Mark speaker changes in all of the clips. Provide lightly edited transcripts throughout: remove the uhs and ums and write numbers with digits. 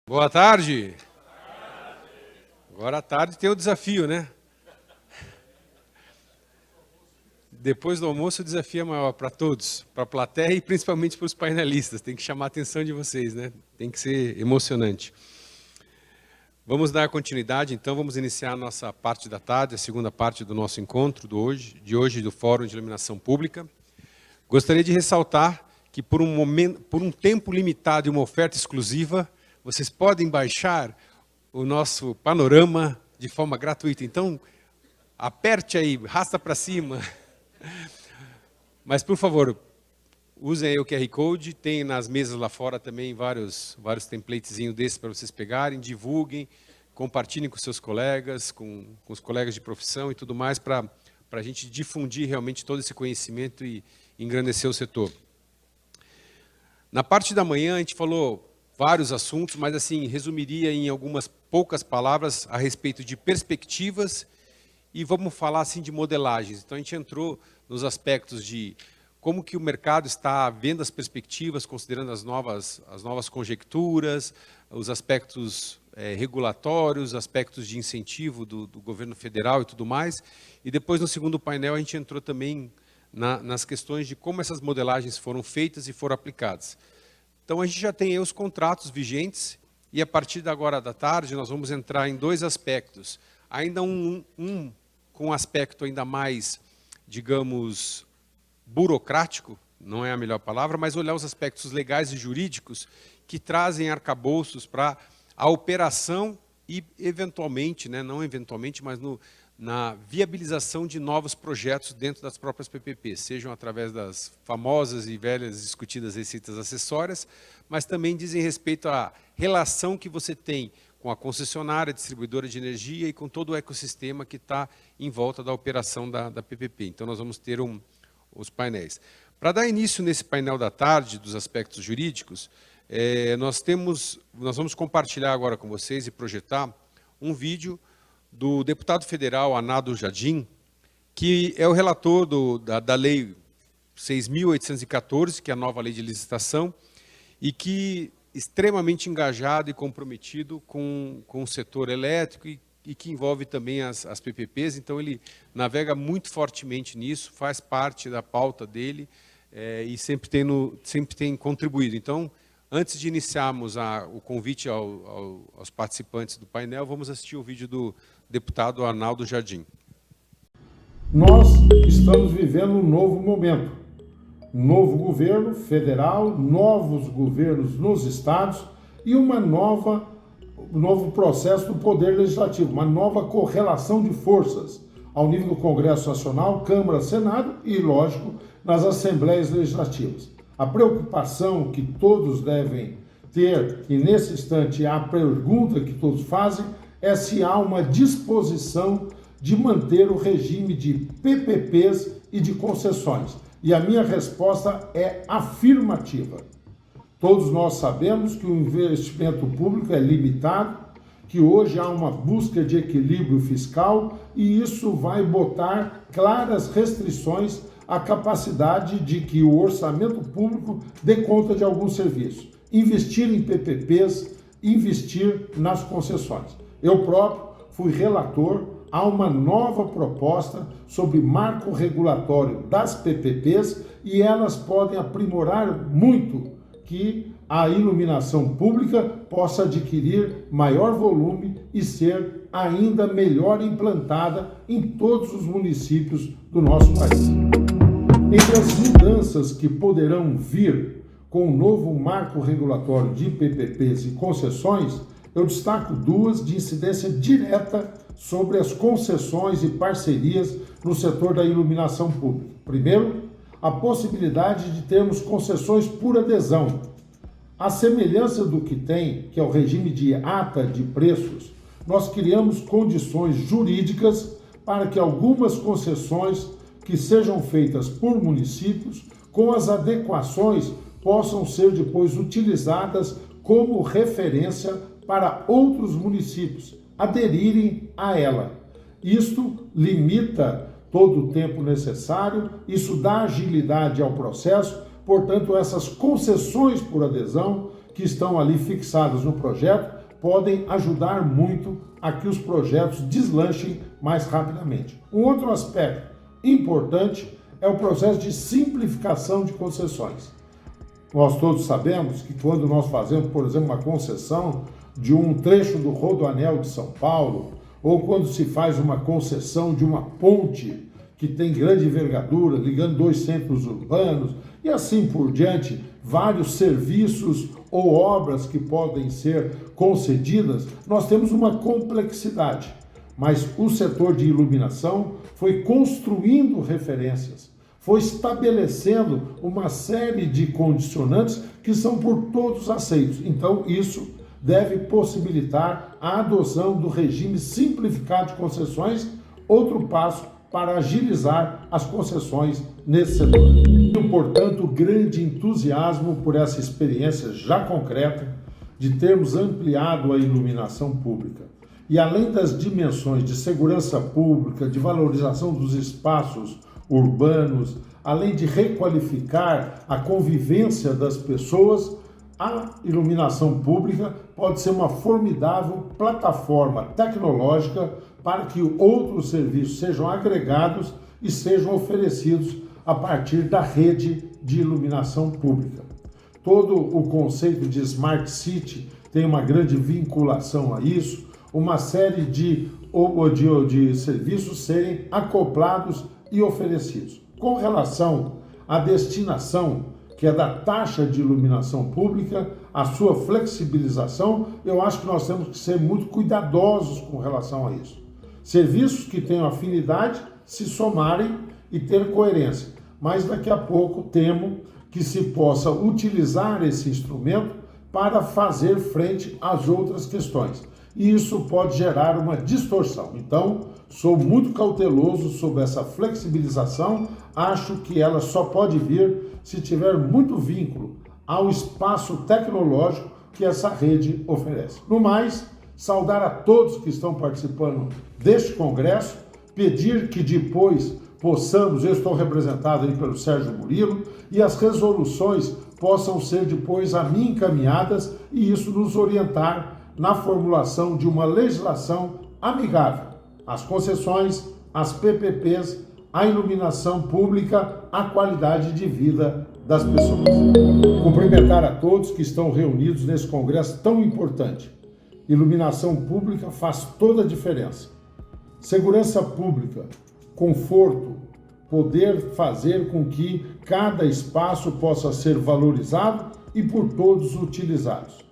Speaker 1: Boa tarde. Agora à tarde tem o desafio, né? Depois do almoço o desafio é maior para todos, para a plateia e principalmente para os painelistas. Tem que chamar a atenção de vocês, né? Tem que ser emocionante. Vamos dar continuidade, então, vamos iniciar a nossa parte da tarde, a segunda parte do nosso encontro de hoje do Fórum de Iluminação Pública. Gostaria de ressaltar que por um tempo limitado e uma oferta exclusiva, vocês podem baixar o nosso panorama de forma gratuita. Então, aperte aí, arrasta para cima. Mas, por favor, usem aí o QR Code. Tem nas mesas lá fora também vários templatezinhos desses para vocês pegarem. Divulguem, compartilhem com seus colegas, com os colegas de profissão e tudo mais, para a gente difundir realmente todo esse conhecimento e engrandecer o setor. Na parte da manhã, a gente falou vários assuntos, mas assim, resumiria em algumas poucas palavras a respeito de perspectivas e vamos falar assim de modelagens. Então a gente entrou nos aspectos de como que o mercado está vendo as perspectivas, considerando as novas conjecturas, os aspectos regulatórios, aspectos de incentivo do governo federal e tudo mais. E depois, no segundo painel, a gente entrou também nas questões de como essas modelagens foram feitas e foram aplicadas. Então, a gente já tem aí os contratos vigentes e, a partir da agora da tarde, nós vamos entrar em dois aspectos. Ainda com um aspecto ainda mais, digamos, burocrático, não é a melhor palavra, mas olhar os aspectos legais e jurídicos que trazem arcabouços para a operação e, eventualmente, né, não eventualmente, mas na viabilização de novos projetos dentro das próprias PPPs, sejam através das famosas e velhas discutidas receitas acessórias, mas também dizem respeito à relação que você tem com a concessionária, distribuidora de energia e com todo o ecossistema que está em volta da operação da PPP. Então, nós vamos ter os painéis. Para dar início nesse painel da tarde, dos aspectos jurídicos, nós vamos compartilhar agora com vocês e projetar um vídeo do deputado federal Anado Jardim, que é o relator da Lei 6.814, que é a nova lei de licitação, e que extremamente engajado e comprometido com o setor elétrico e que envolve também as PPPs. Então, ele navega muito fortemente nisso, faz parte da pauta dele e sempre tem contribuído. Então, antes de iniciarmos o convite aos participantes do painel, vamos assistir o vídeo do deputado Arnaldo Jardim.
Speaker 2: Nós estamos vivendo um novo momento. Um novo governo federal, novos governos nos estados e um novo processo do Poder Legislativo, uma nova correlação de forças ao nível do Congresso Nacional, Câmara, Senado e, lógico, nas Assembleias Legislativas. A preocupação que todos devem ter, e nesse instante a pergunta que todos fazem, é se há uma disposição de manter o regime de PPPs e de concessões. E a minha resposta é afirmativa. Todos nós sabemos que o investimento público é limitado, que hoje há uma busca de equilíbrio fiscal e isso vai botar claras restrições à capacidade de que o orçamento público dê conta de alguns serviços. Investir em PPPs, investir nas concessões. Eu próprio fui relator a uma nova proposta sobre marco regulatório das PPPs e elas podem aprimorar muito que a iluminação pública possa adquirir maior volume e ser ainda melhor implantada em todos os municípios do nosso país. Entre as mudanças que poderão vir com o novo marco regulatório de PPPs e concessões, eu destaco duas de incidência direta sobre as concessões e parcerias no setor da iluminação pública. Primeiro, a possibilidade de termos concessões por adesão. À semelhança do que tem, que é o regime de ata de preços, nós criamos condições jurídicas para que algumas concessões que sejam feitas por municípios, com as adequações, possam ser depois utilizadas como referência para outros municípios aderirem a ela. Isto limita todo o tempo necessário, isso dá agilidade ao processo, Portanto, essas concessões por adesão que estão ali fixadas no projeto podem ajudar muito a que os projetos deslanchem mais rapidamente. Um outro aspecto importante é o processo de simplificação de concessões. Nós todos sabemos que quando nós fazemos, por exemplo, uma concessão de um trecho do Rodoanel de São Paulo, ou quando se faz uma concessão de uma ponte que tem grande envergadura, ligando dois centros urbanos, e assim por diante, vários serviços ou obras que podem ser concedidas, nós temos uma complexidade. Mas o setor de iluminação foi construindo referências, foi estabelecendo uma série de condicionantes que são por todos aceitos. Então, isso deve possibilitar a adoção do regime simplificado de concessões, outro passo para agilizar as concessões nesse setor. Tenho, portanto, grande entusiasmo por essa experiência já concreta de termos ampliado a iluminação pública. E além das dimensões de segurança pública, de valorização dos espaços urbanos, além de requalificar a convivência das pessoas, a iluminação pública pode ser uma formidável plataforma tecnológica para que outros serviços sejam agregados e sejam oferecidos a partir da rede de iluminação pública. Todo o conceito de Smart City tem uma grande vinculação a isso, uma série de serviços serem acoplados e oferecidos. Com relação à destinação, que é da taxa de iluminação pública, a sua flexibilização, eu acho que nós temos que ser muito cuidadosos com relação a isso. Serviços que tenham afinidade se somarem e ter coerência, mas daqui a pouco temo que se possa utilizar esse instrumento para fazer frente às outras questões. E isso pode gerar uma distorção. Então, sou muito cauteloso sobre essa flexibilização, acho que ela só pode vir se tiver muito vínculo ao espaço tecnológico que essa rede oferece. No mais, saudar a todos que estão participando deste congresso, pedir que depois possamos, eu estou representado aí pelo Sérgio Murilo, e as resoluções possam ser depois a mim encaminhadas e isso nos orientar na formulação de uma legislação amigável às concessões, às PPPs, à iluminação pública, à qualidade de vida das pessoas. Cumprimentar a todos que estão reunidos nesse congresso tão importante. Iluminação pública faz toda a diferença. Segurança pública, conforto, poder fazer com que cada espaço possa ser valorizado e por todos utilizados.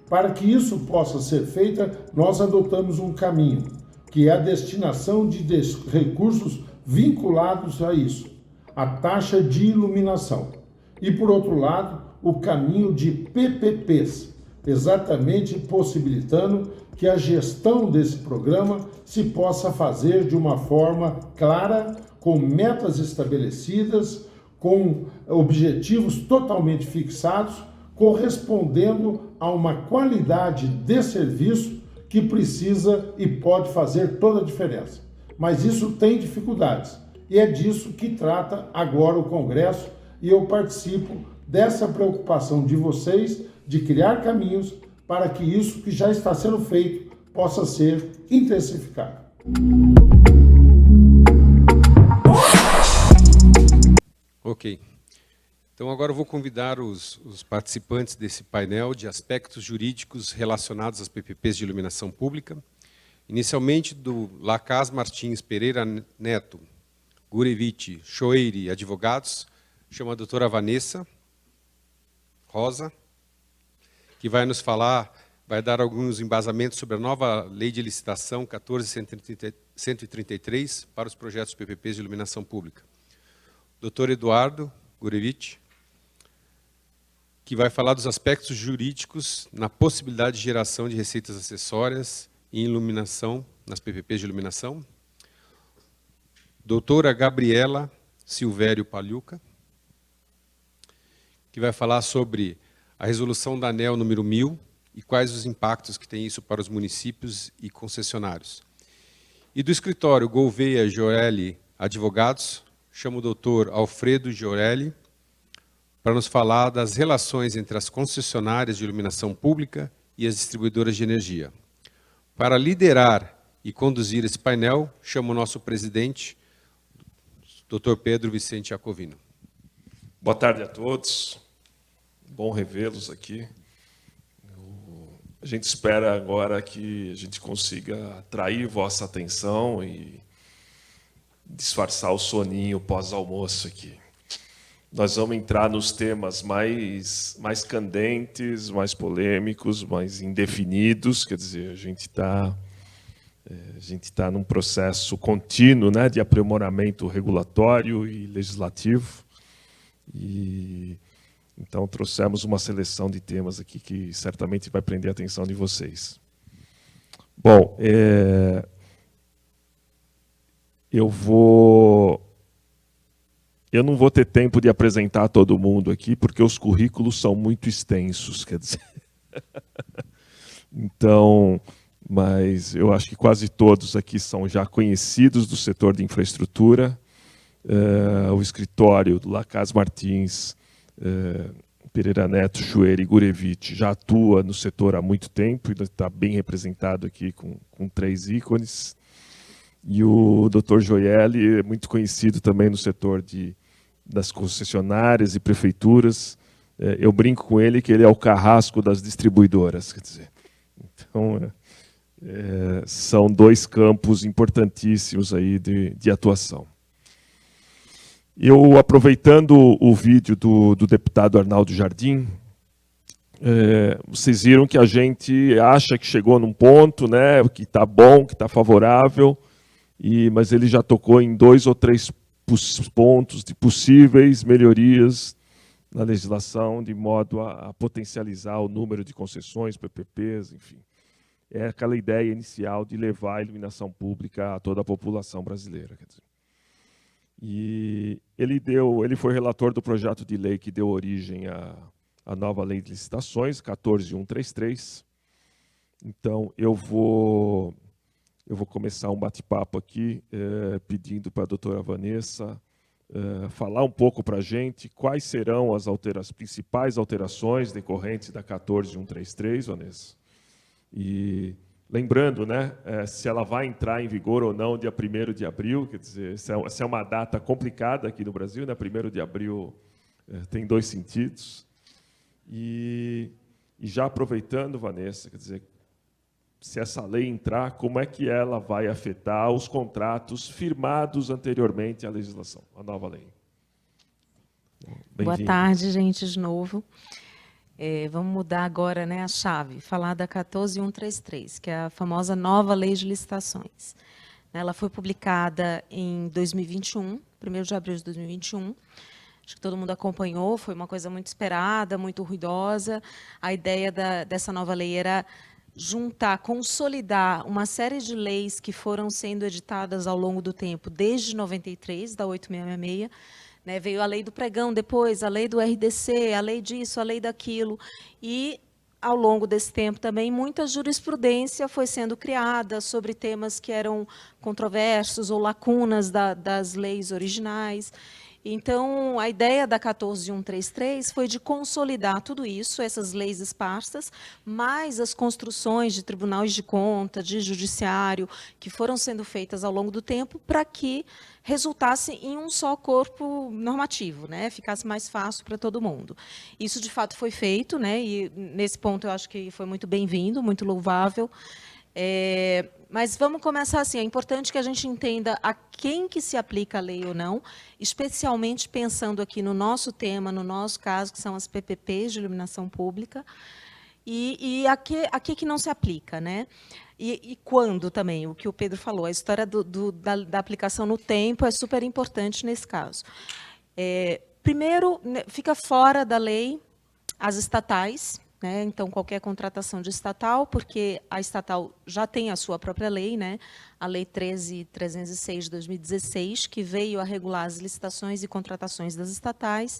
Speaker 2: Para que isso possa ser feito, nós adotamos um caminho, que é a destinação de recursos vinculados a isso, a taxa de iluminação. E, por outro lado, o caminho de PPPs, exatamente possibilitando que a gestão desse programa se possa fazer de uma forma clara, com metas estabelecidas, com objetivos totalmente fixados, correspondendo a uma qualidade de serviço que precisa e pode fazer toda a diferença. Mas isso tem dificuldades e é disso que trata agora o Congresso e eu participo dessa preocupação de vocês de criar caminhos para que isso que já está sendo feito possa ser intensificado.
Speaker 1: Ok. Então agora eu vou convidar os participantes desse painel de aspectos jurídicos relacionados às PPPs de iluminação pública. Inicialmente do Lacaz Martins Pereira Neto, Gurevich Choeire Advogados, chama a doutora Vanessa Rosa, que vai nos falar, vai dar alguns embasamentos sobre a nova lei de licitação 14.133 para os projetos PPPs de iluminação pública. Doutor Eduardo Gurevich, que vai falar dos aspectos jurídicos na possibilidade de geração de receitas acessórias em iluminação, nas PPPs de iluminação. Doutora Gabriela Silvério Pagliuca, que vai falar sobre a resolução da ANEEL número 1000 e quais os impactos que tem isso para os municípios e concessionários. E do escritório Gouveia Giorelli Advogados, chamo o doutor Alfredo Giorelli, para nos falar das relações entre as concessionárias de iluminação pública e as distribuidoras de energia. Para liderar e conduzir esse painel, chamo o nosso presidente, Dr. Pedro Vicente Iacovino.
Speaker 3: Boa tarde a todos. Bom revê-los aqui. A gente espera agora que a gente consiga atrair vossa atenção e disfarçar o soninho pós-almoço aqui. Nós vamos entrar nos temas mais candentes, mais polêmicos, mais indefinidos. Quer dizer, a gente está num processo contínuo, né, de aprimoramento regulatório e legislativo. E então trouxemos uma seleção de temas aqui que certamente vai prender a atenção de vocês. Bom, eu não vou ter tempo de apresentar todo mundo aqui, porque os currículos são muito extensos, quer dizer. Então, mas eu acho que quase todos aqui são já conhecidos do setor de infraestrutura. O escritório do Lacaz Martins, Pereira Neto, Chueira e Gurevich já atua no setor há muito tempo, e está bem representado aqui com 3 ícones. E o Dr. Joielli é muito conhecido também no setor das concessionárias e prefeituras. Eu brinco com ele que ele é o carrasco das distribuidoras. Quer dizer. Então, são 2 campos importantíssimos aí de atuação. Eu, aproveitando o vídeo do deputado Arnaldo Jardim, vocês viram que a gente acha que chegou num ponto, né, que está bom, que está favorável, mas ele já tocou em 2 ou 3 pontos de possíveis melhorias na legislação, de modo a potencializar o número de concessões, PPPs, enfim. É aquela ideia inicial de levar a iluminação pública a toda a população brasileira. Quer dizer. E ele foi relator do projeto de lei que deu origem à nova lei de licitações, 14.133. Então, eu vou começar um bate-papo aqui, pedindo para a doutora Vanessa falar um pouco para a gente quais serão as principais alterações decorrentes da 14.133, Vanessa. E lembrando, né, se ela vai entrar em vigor ou não dia 1º de abril, quer dizer, essa é uma data complicada aqui no Brasil, né? 1º de abril tem 2 sentidos. E já aproveitando, Vanessa, quer dizer, se essa lei entrar, como é que ela vai afetar os contratos firmados anteriormente à legislação, à nova lei?
Speaker 4: Boa tarde, gente, de novo. Vamos mudar agora, né, a chave, falar da 14.133, que é a famosa nova lei de licitações. Ela foi publicada em 2021, 1º de abril de 2021. Acho que todo mundo acompanhou, foi uma coisa muito esperada, muito ruidosa. A ideia dessa nova lei era juntar, consolidar uma série de leis que foram sendo editadas ao longo do tempo, desde 93, da 8666, né, veio a lei do pregão, depois a lei do RDC, a lei disso, a lei daquilo. E, ao longo desse tempo também, muita jurisprudência foi sendo criada sobre temas que eram controversos ou lacunas das leis originais. Então, a ideia da 14.133 foi de consolidar tudo isso, essas leis esparsas, mais as construções de tribunais de conta, de judiciário, que foram sendo feitas ao longo do tempo, para que resultasse em um só corpo normativo, né? Ficasse mais fácil para todo mundo. Isso, de fato, foi feito, né? E, nesse ponto, eu acho que foi muito bem-vindo, muito louvável. Mas vamos começar assim, é importante que a gente entenda a quem que se aplica a lei ou não, especialmente pensando aqui no nosso tema, no nosso caso, que são as PPPs de iluminação pública, e a que não se aplica, né? E quando também, o que o Pedro falou, a história da aplicação no tempo é super importante nesse caso. Primeiro, fica fora da lei as estatais, né? Então, qualquer contratação de estatal, porque a estatal já tem a sua própria lei, né? A Lei 13.306 de 2016, que veio a regular as licitações e contratações das estatais.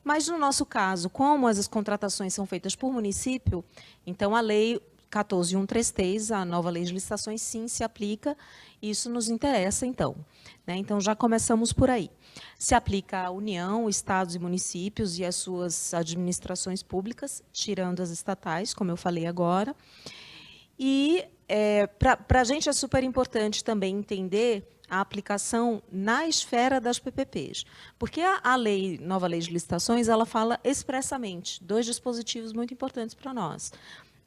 Speaker 4: Mas, no nosso caso, como as contratações são feitas por município, então a lei 14.133, a nova lei de licitações, sim, se aplica, e isso nos interessa, então. Né? Então, já começamos por aí. Se aplica à União, estados e municípios e às suas administrações públicas, tirando as estatais, como eu falei agora. E para a gente é super importante também entender a aplicação na esfera das PPPs, porque a lei, nova lei de licitações, ela fala expressamente 2 dispositivos muito importantes para nós.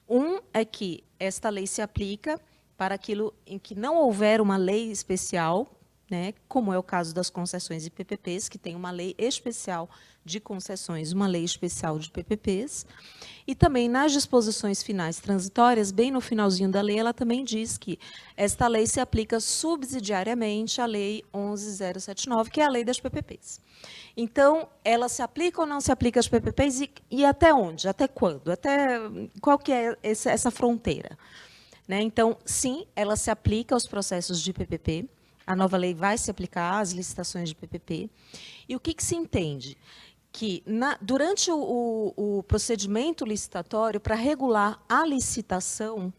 Speaker 4: Um é que esta lei se aplica para aquilo em que não houver uma lei especial, né, como é o caso das concessões e PPPs, que tem uma lei especial de concessões, uma lei especial de PPPs. E também nas disposições finais transitórias, bem no finalzinho da lei, ela também diz que esta lei se aplica subsidiariamente à Lei 11.079, que é a lei das PPPs. Então, ela se aplica ou não se aplica às PPPs e até onde? Até quando? Até qual que é essa fronteira? Né? Então, sim, ela se aplica aos processos de PPP. A nova lei vai se aplicar às licitações de PPP. E o que se entende? Que durante o procedimento licitatório, para regular a licitação,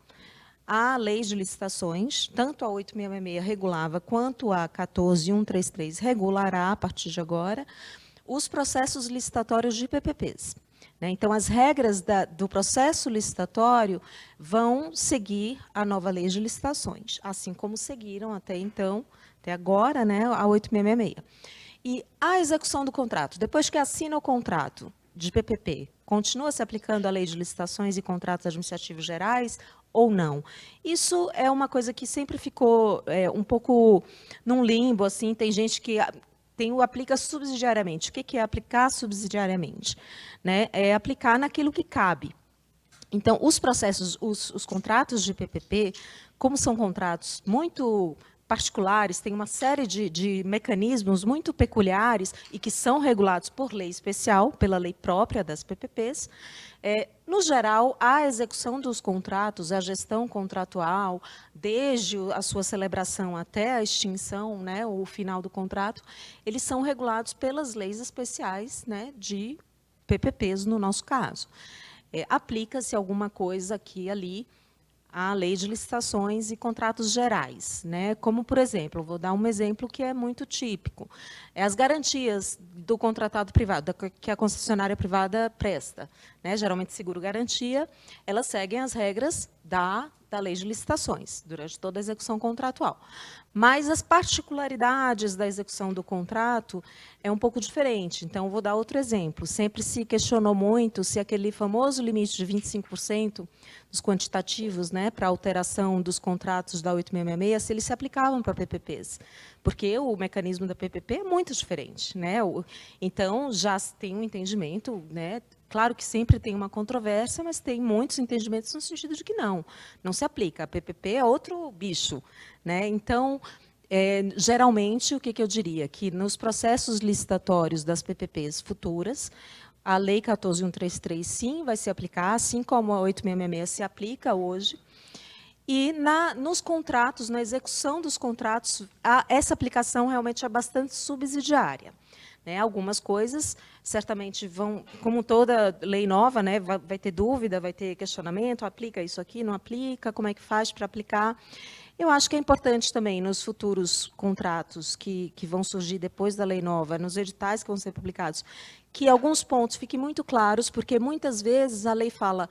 Speaker 4: a lei de licitações, tanto a 8.666 regulava, quanto a 14.133 regulará, a partir de agora, os processos licitatórios de PPPs. Né? Então, as regras do processo licitatório vão seguir a nova lei de licitações, assim como seguiram até então, até agora, né, a 8.666. E a execução do contrato, depois que assina o contrato de PPP, continua se aplicando a lei de licitações e contratos administrativos gerais ou não? Isso é uma coisa que sempre ficou um pouco num limbo, assim, tem gente que aplica subsidiariamente. O que é aplicar subsidiariamente? Né? É aplicar naquilo que cabe. Então, os processos, os contratos de PPP, como são contratos muito particulares, tem uma série de mecanismos muito peculiares e que são regulados por lei especial, pela lei própria das PPPs. No geral, a execução dos contratos, a gestão contratual, desde a sua celebração até a extinção, né, o final do contrato, eles são regulados pelas leis especiais, né, de PPPs, no nosso caso. Aplica-se alguma coisa aqui e ali à lei de licitações e contratos gerais, né? Como, por exemplo, vou dar um exemplo que é muito típico. As garantias do contratado privado, que a concessionária privada presta, né? Geralmente seguro-garantia, elas seguem as regras da lei de licitações, durante toda a execução contratual. Mas as particularidades da execução do contrato é um pouco diferente. Então, vou dar outro exemplo. Sempre se questionou muito se aquele famoso limite de 25% dos quantitativos, né, para alteração dos contratos da 8.666, se eles se aplicavam para PPPs. Porque o mecanismo da PPP é muito diferente. Né? Então, já tem um entendimento, né? Claro que sempre tem uma controvérsia, mas tem muitos entendimentos no sentido de que não se aplica. A PPP é outro bicho. Né? Então, geralmente, o que eu diria? Que nos processos licitatórios das PPPs futuras, a Lei 14.133, sim, vai se aplicar, assim como a 8.666 se aplica hoje. E nos contratos, na execução dos contratos, essa aplicação realmente é bastante subsidiária. Né? Algumas coisas, certamente, vão, como toda lei nova, né, vai ter dúvida, vai ter questionamento, aplica isso aqui, não aplica, como é que faz para aplicar? Eu acho que é importante também, nos futuros contratos que vão surgir depois da lei nova, nos editais que vão ser publicados, que alguns pontos fiquem muito claros, porque, muitas vezes, a lei fala,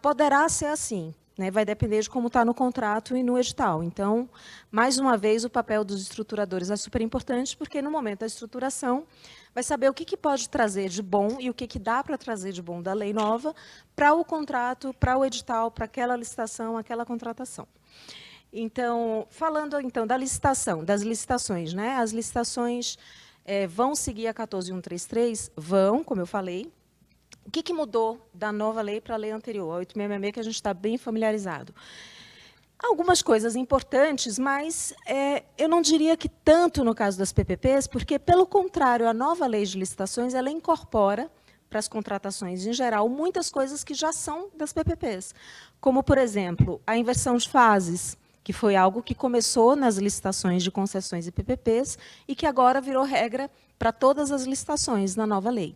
Speaker 4: poderá ser assim. Né, vai depender de como está no contrato e no edital. Então, mais uma vez, o papel dos estruturadores é super importante, porque, no momento da estruturação, vai saber o que pode trazer de bom e o que dá para trazer de bom da lei nova para o contrato, para o edital, para aquela licitação, aquela contratação. Então, falando então da licitação, das licitações, né, as licitações vão seguir a 14.133? Vão, como eu falei. O que mudou da nova lei para a lei anterior, a 8.666, que a gente está bem familiarizado? Algumas coisas importantes, mas eu não diria que tanto no caso das PPPs, porque, pelo contrário, a nova lei de licitações ela incorpora para as contratações em geral muitas coisas que já são das PPPs, como, por exemplo, a inversão de fases, que foi algo que começou nas licitações de concessões e PPPs e que agora virou regra para todas as licitações na nova lei.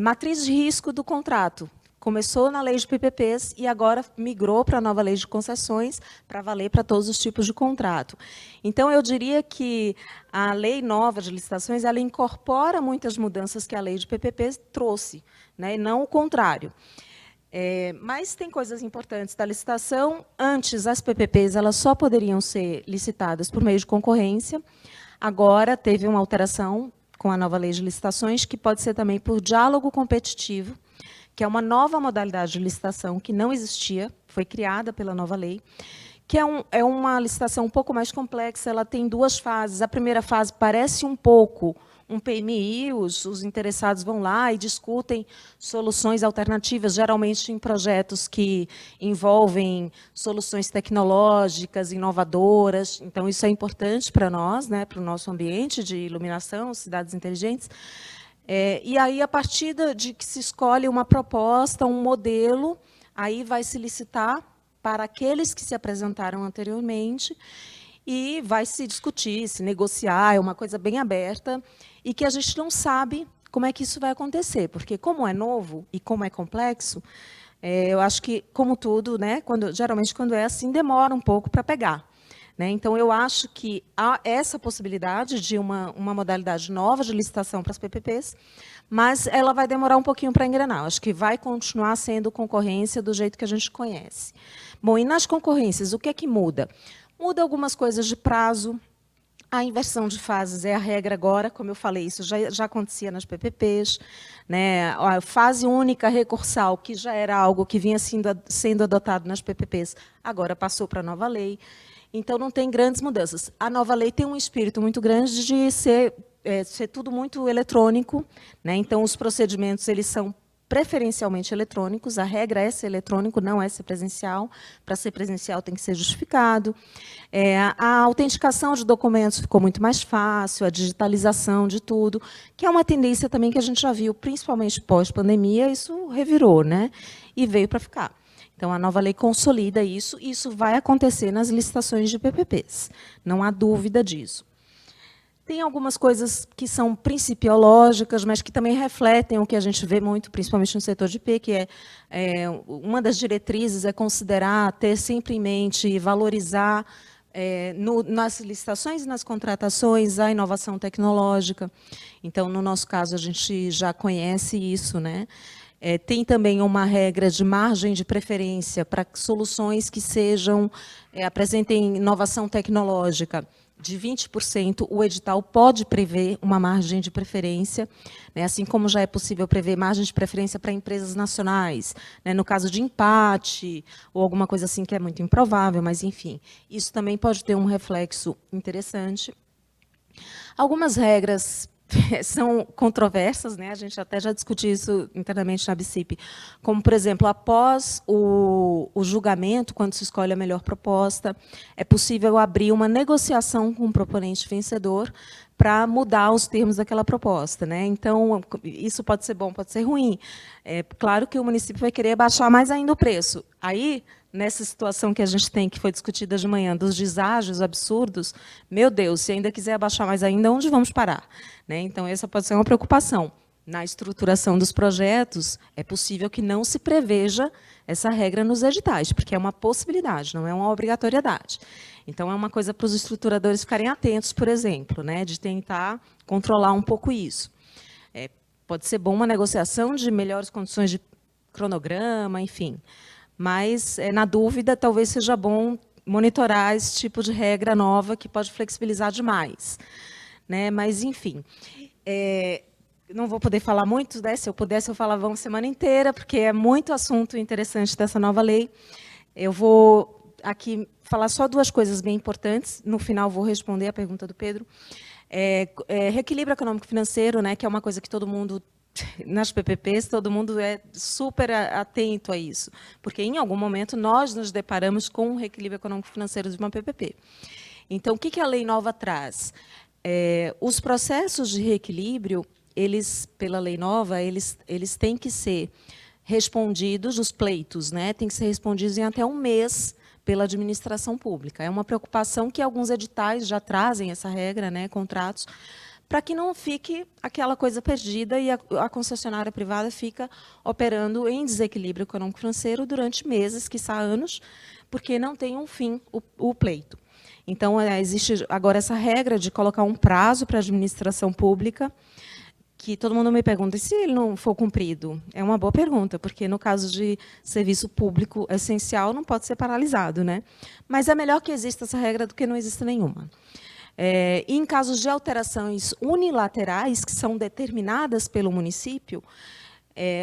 Speaker 4: Matriz de risco do contrato, começou na lei de PPPs e agora migrou para a nova lei de concessões, para valer para todos os tipos de contrato. Então, eu diria que a lei nova de licitações, ela incorpora muitas mudanças que a lei de PPPs trouxe, né, e não o contrário. Mas tem coisas importantes da licitação. Antes, as PPPs elas só poderiam ser licitadas por meio de concorrência. Agora, teve uma alteração com a nova lei de licitações, que pode ser também por diálogo competitivo, que é uma nova modalidade de licitação que não existia, foi criada pela nova lei, que é uma licitação um pouco mais complexa. Ela tem 2 fases. A primeira fase parece um pouco um PMI, os interessados vão lá e discutem soluções alternativas, geralmente em projetos que envolvem soluções tecnológicas, inovadoras. Então, isso é importante para nós, né, para o nosso ambiente de iluminação, cidades inteligentes. E aí, a partir de que se escolhe uma proposta, um modelo, aí vai se licitar para aqueles que se apresentaram anteriormente, e vai se discutir, se negociar, é uma coisa bem aberta, e que a gente não sabe como é que isso vai acontecer, porque como é novo e como é complexo, eu acho que, como tudo, né, geralmente quando é assim, demora um pouco para pegar. Né? Então, eu acho que há essa possibilidade de uma modalidade nova de licitação para as PPPs, mas ela vai demorar um pouquinho para engrenar. Acho que vai continuar sendo concorrência do jeito que a gente conhece. Bom, e nas concorrências, o que é que muda? Muda algumas coisas de prazo. A inversão de fases é a regra agora, como eu falei, isso já acontecia nas PPPs. Né? A fase única recursal, que já era algo que vinha sendo adotado nas PPPs, agora passou para a nova lei. Então, não tem grandes mudanças. A nova lei tem um espírito muito grande de ser tudo muito eletrônico. Né? Então, os procedimentos eles são preferencialmente eletrônicos. A regra é ser eletrônico, não é ser presencial. Para ser presencial tem que ser justificado. A autenticação de documentos ficou muito mais fácil, a digitalização de tudo, que é uma tendência também que a gente já viu, principalmente pós-pandemia, isso revirou, né? E veio para ficar. Então, a nova lei consolida isso, e isso vai acontecer nas licitações de PPPs. Não há dúvida disso. Tem algumas coisas que são principiológicas, mas que também refletem o que a gente vê muito, principalmente no setor de IP, que uma das diretrizes é considerar, ter sempre em mente e valorizar nas licitações e nas contratações a inovação tecnológica. Então, no nosso caso, a gente já conhece isso, né? Tem também uma regra de margem de preferência para soluções que apresentem inovação tecnológica de 20%. O edital pode prever uma margem de preferência, né, assim como já é possível prever margem de preferência para empresas nacionais, né, no caso de empate, ou alguma coisa assim que é muito improvável, mas, enfim, isso também pode ter um reflexo interessante. Algumas regras são controversas, né? A gente até já discutiu isso internamente na BCIP, como, por exemplo, após o julgamento, quando se escolhe a melhor proposta, é possível abrir uma negociação com o proponente vencedor para mudar os termos daquela proposta. Né? Então, isso pode ser bom, pode ser ruim. Claro que o município vai querer baixar mais ainda o preço. Aí, nessa situação que a gente tem, que foi discutida de manhã, dos deságios absurdos, meu Deus, se ainda quiser abaixar mais ainda, onde vamos parar? Né? Então, essa pode ser uma preocupação. Na estruturação dos projetos, é possível que não se preveja essa regra nos editais, porque é uma possibilidade, não é uma obrigatoriedade. Então, é uma coisa para os estruturadores ficarem atentos, por exemplo, né, de tentar controlar um pouco isso. Pode ser bom uma negociação de melhores condições de cronograma, enfim. Mas, na dúvida, talvez seja bom monitorar esse tipo de regra nova que pode flexibilizar demais. Né? Mas, enfim, não vou poder falar muito, né? Se eu pudesse, eu falava uma semana inteira, porque é muito assunto interessante dessa nova lei. Eu vou aqui falar só 2 coisas bem importantes. No final, vou responder a pergunta do Pedro. Reequilíbrio econômico-financeiro, né? Que é uma coisa que todo mundo, nas PPPs, todo mundo é super atento a isso, porque, em algum momento, nós nos deparamos com o reequilíbrio econômico-financeiro de uma PPP. Então, o que a lei nova traz? Os processos de reequilíbrio, pela lei nova, eles têm que ser respondidos, os pleitos, né, têm que ser respondidos em até 1 mês pela administração pública. É uma preocupação que alguns editais já trazem essa regra, né, contratos, para que não fique aquela coisa perdida e a concessionária privada fica operando em desequilíbrio econômico-financeiro durante meses, quiçá anos, porque não tem um fim o pleito. Então, existe agora essa regra de colocar um prazo para a administração pública, que todo mundo me pergunta, e se ele não for cumprido? É uma boa pergunta, porque no caso de serviço público essencial, não pode ser paralisado, né? Mas é melhor que exista essa regra do que não exista nenhuma. E em casos de alterações unilaterais, que são determinadas pelo município,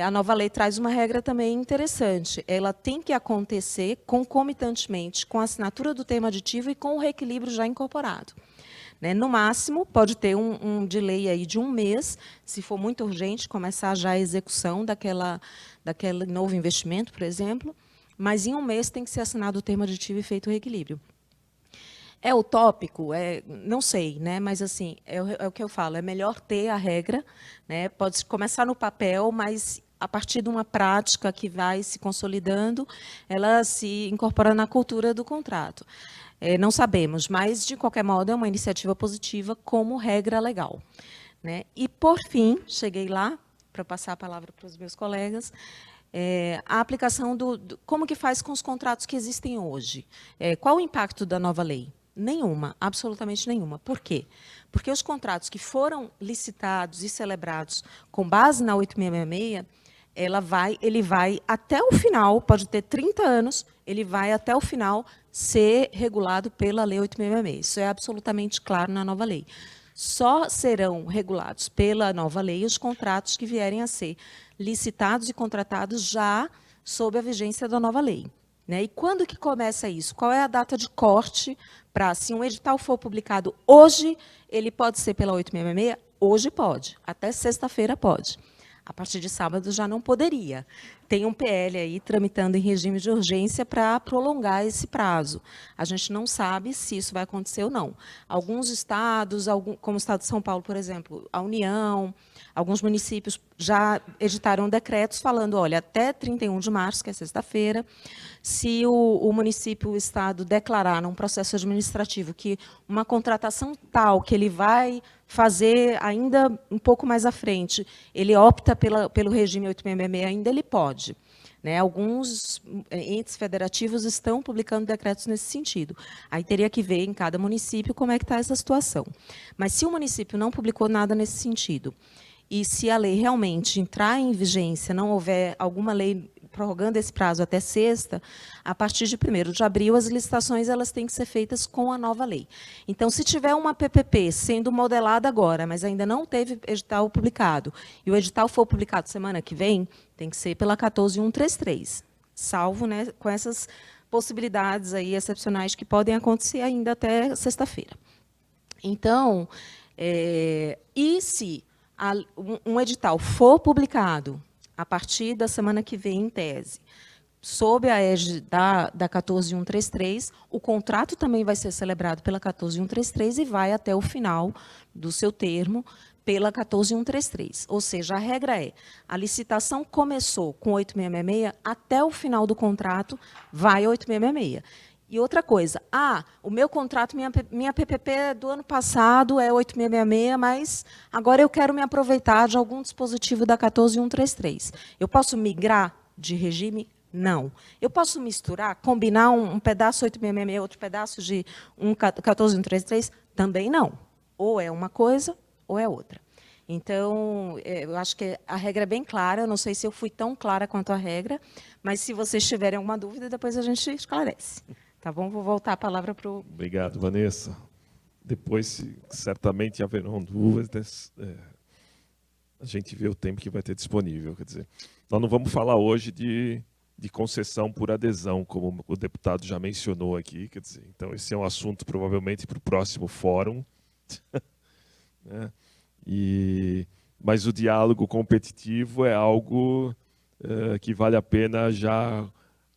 Speaker 4: a nova lei traz uma regra também interessante. Ela tem que acontecer concomitantemente com a assinatura do termo aditivo e com o reequilíbrio já incorporado. No máximo, pode ter um delay aí de 1 mês, se for muito urgente, começar já a execução daquele novo investimento, por exemplo, mas em 1 mês tem que ser assinado o termo aditivo e feito o reequilíbrio. É utópico? Não sei, né? Mas assim, é o que eu falo, é melhor ter a regra, né? Pode começar no papel, mas a partir de uma prática que vai se consolidando, ela se incorpora na cultura do contrato. Não sabemos, mas, de qualquer modo, é uma iniciativa positiva como regra legal. E, por fim, cheguei lá, para passar a palavra para os meus colegas, a aplicação como que faz com os contratos que existem hoje. Qual o impacto da nova lei? Nenhuma, absolutamente nenhuma. Por quê? Porque os contratos que foram licitados e celebrados com base na 8666, ele vai até o final, pode ter 30 anos, ele vai até o final ser regulado pela Lei 8666. Isso é absolutamente claro na nova lei. Só serão regulados pela nova lei os contratos que vierem a ser licitados e contratados já sob a vigência da nova lei. E quando que começa isso? Qual é a data de corte para, se um edital for publicado hoje, ele pode ser pela 8666? Hoje pode, até sexta-feira pode. A partir de sábado já não poderia. Tem um PL aí tramitando em regime de urgência para prolongar esse prazo. A gente não sabe se isso vai acontecer ou não. Alguns estados, como o estado de São Paulo, por exemplo, a União, alguns municípios já editaram decretos falando, olha, até 31 de março, que é sexta-feira, se o município, o estado, declarar num processo administrativo que uma contratação tal que ele vai fazer ainda um pouco mais à frente, ele opta pelo regime 8666, ainda ele pode. Alguns entes federativos estão publicando decretos nesse sentido. Aí teria que ver em cada município como é que está essa situação. Mas se o município não publicou nada nesse sentido, e se a lei realmente entrar em vigência, não houver alguma lei prorrogando esse prazo até sexta, a partir de 1º de abril, as licitações elas têm que ser feitas com a nova lei. Então, se tiver uma PPP sendo modelada agora, mas ainda não teve edital publicado, e o edital for publicado semana que vem, tem que ser pela 14133, salvo com essas possibilidades aí excepcionais que podem acontecer ainda até sexta-feira. Então, e se um edital for publicado a partir da semana que vem, em tese, sob a égide da 14133, o contrato também vai ser celebrado pela 14133 e vai até o final do seu termo pela 14133. Ou seja, a regra a licitação começou com 8666, até o final do contrato vai 8666. E outra coisa, o meu contrato, minha PPP do ano passado é 8666, mas agora eu quero me aproveitar de algum dispositivo da 14133. Eu posso migrar de regime? Não. Eu posso misturar, combinar um pedaço 8666, outro pedaço de 14133? Também não. Ou é uma coisa, ou é outra. Então, eu acho que a regra é bem clara, eu não sei se eu fui tão clara quanto a regra, mas se vocês tiverem alguma dúvida, depois a gente esclarece. Tá bom? Vou voltar a palavra para o...
Speaker 3: Obrigado, Vanessa. Depois, certamente haverão dúvidas. A gente vê o tempo que vai ter disponível. Quer dizer, nós não vamos falar hoje de concessão por adesão, como o deputado já mencionou aqui. Quer dizer, então, esse é um assunto provavelmente para o próximo fórum. Mas o diálogo competitivo é algo que vale a pena já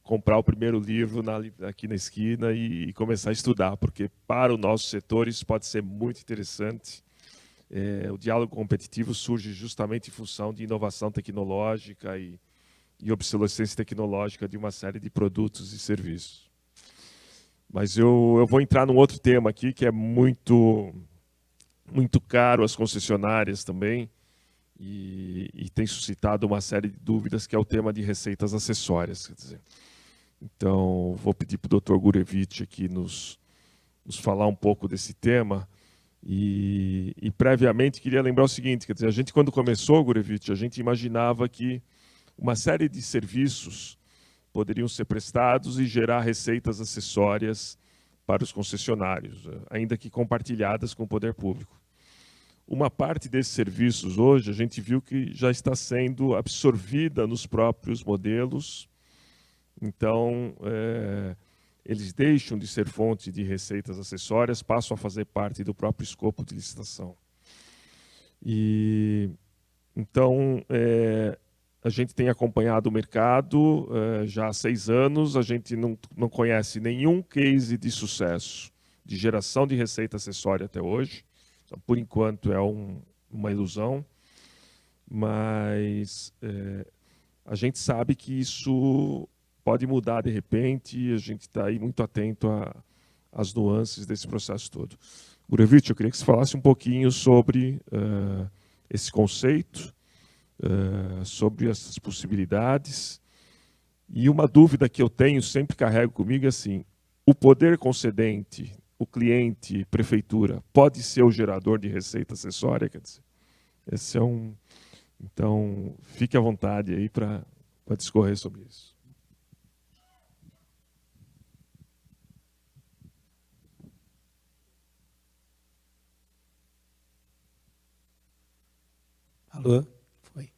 Speaker 3: comprar o primeiro livro aqui na esquina e começar a estudar, porque para o nosso setor isso pode ser muito interessante. O diálogo competitivo surge justamente em função de inovação tecnológica e obsolescência tecnológica de uma série de produtos e serviços. Mas eu vou entrar num outro tema aqui que é muito muito caro às concessionárias também, e tem suscitado uma série de dúvidas, que é o tema de receitas acessórias. Quer dizer. Então, vou pedir para o Dr. Gurevitch aqui nos falar um pouco desse tema. E previamente, queria lembrar o seguinte, quer dizer, a gente, quando começou, Gurevitch, a gente imaginava que uma série de serviços poderiam ser prestados e gerar receitas acessórias para os concessionários, ainda que compartilhadas com o poder público. Uma parte desses serviços hoje, a gente viu que já está sendo absorvida nos próprios modelos. Então, eles deixam de ser fonte de receitas acessórias, passam a fazer parte do próprio escopo de licitação. Então, a gente tem acompanhado o mercado já há 6 anos, a gente não conhece nenhum case de sucesso de geração de receita acessória até hoje. Então, por enquanto, é uma ilusão, mas a gente sabe que isso pode mudar de repente, e a gente está aí muito atento às nuances desse processo todo. Gurevitch, eu queria que você falasse um pouquinho sobre esse conceito, sobre essas possibilidades. E uma dúvida que eu tenho, sempre carrego comigo, é assim: o poder concedente, o cliente, prefeitura, pode ser o gerador de receita acessória? Quer dizer, esse é um... Então, fique à vontade aí para discorrer sobre isso.
Speaker 5: Alô? Foi.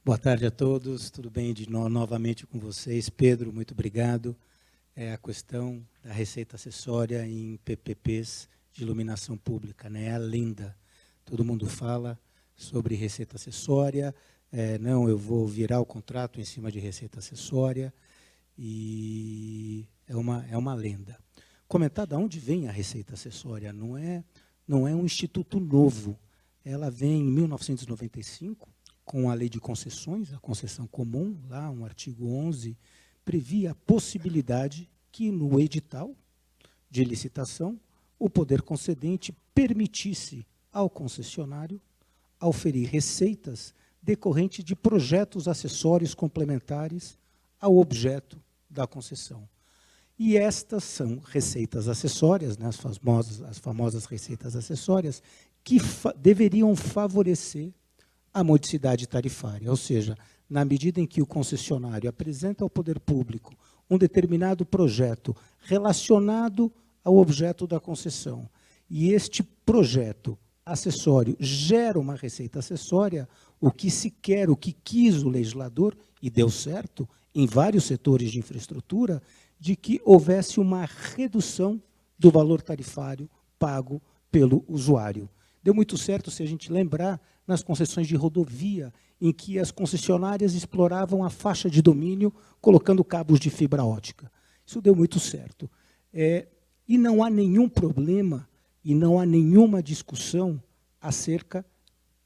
Speaker 5: Boa tarde a todos, tudo bem novamente com vocês. Pedro, muito obrigado. A questão da receita acessória em PPPs de iluminação pública, né? É a lenda. Todo mundo fala sobre receita acessória, não, eu vou virar o contrato em cima de receita acessória, e é uma lenda. Comentar de onde vem a receita acessória, não é um instituto novo. Ela vem em 1995, com a Lei de Concessões, a concessão comum, lá um artigo 11, previa a possibilidade que no edital de licitação o poder concedente permitisse ao concessionário auferir receitas decorrentes de projetos acessórios complementares ao objeto da concessão. E estas são receitas acessórias, né, as famosas receitas acessórias, que deveriam favorecer a modicidade tarifária, ou seja, na medida em que o concessionário apresenta ao poder público um determinado projeto relacionado ao objeto da concessão, e este projeto acessório gera uma receita acessória, o que se quer, o que quis o legislador, e deu certo, em vários setores de infraestrutura, de que houvesse uma redução do valor tarifário pago pelo usuário. Deu muito certo, se a gente lembrar, nas concessões de rodovia, em que as concessionárias exploravam a faixa de domínio, colocando cabos de fibra ótica. Isso deu muito certo. E não há nenhum problema, e não há nenhuma discussão acerca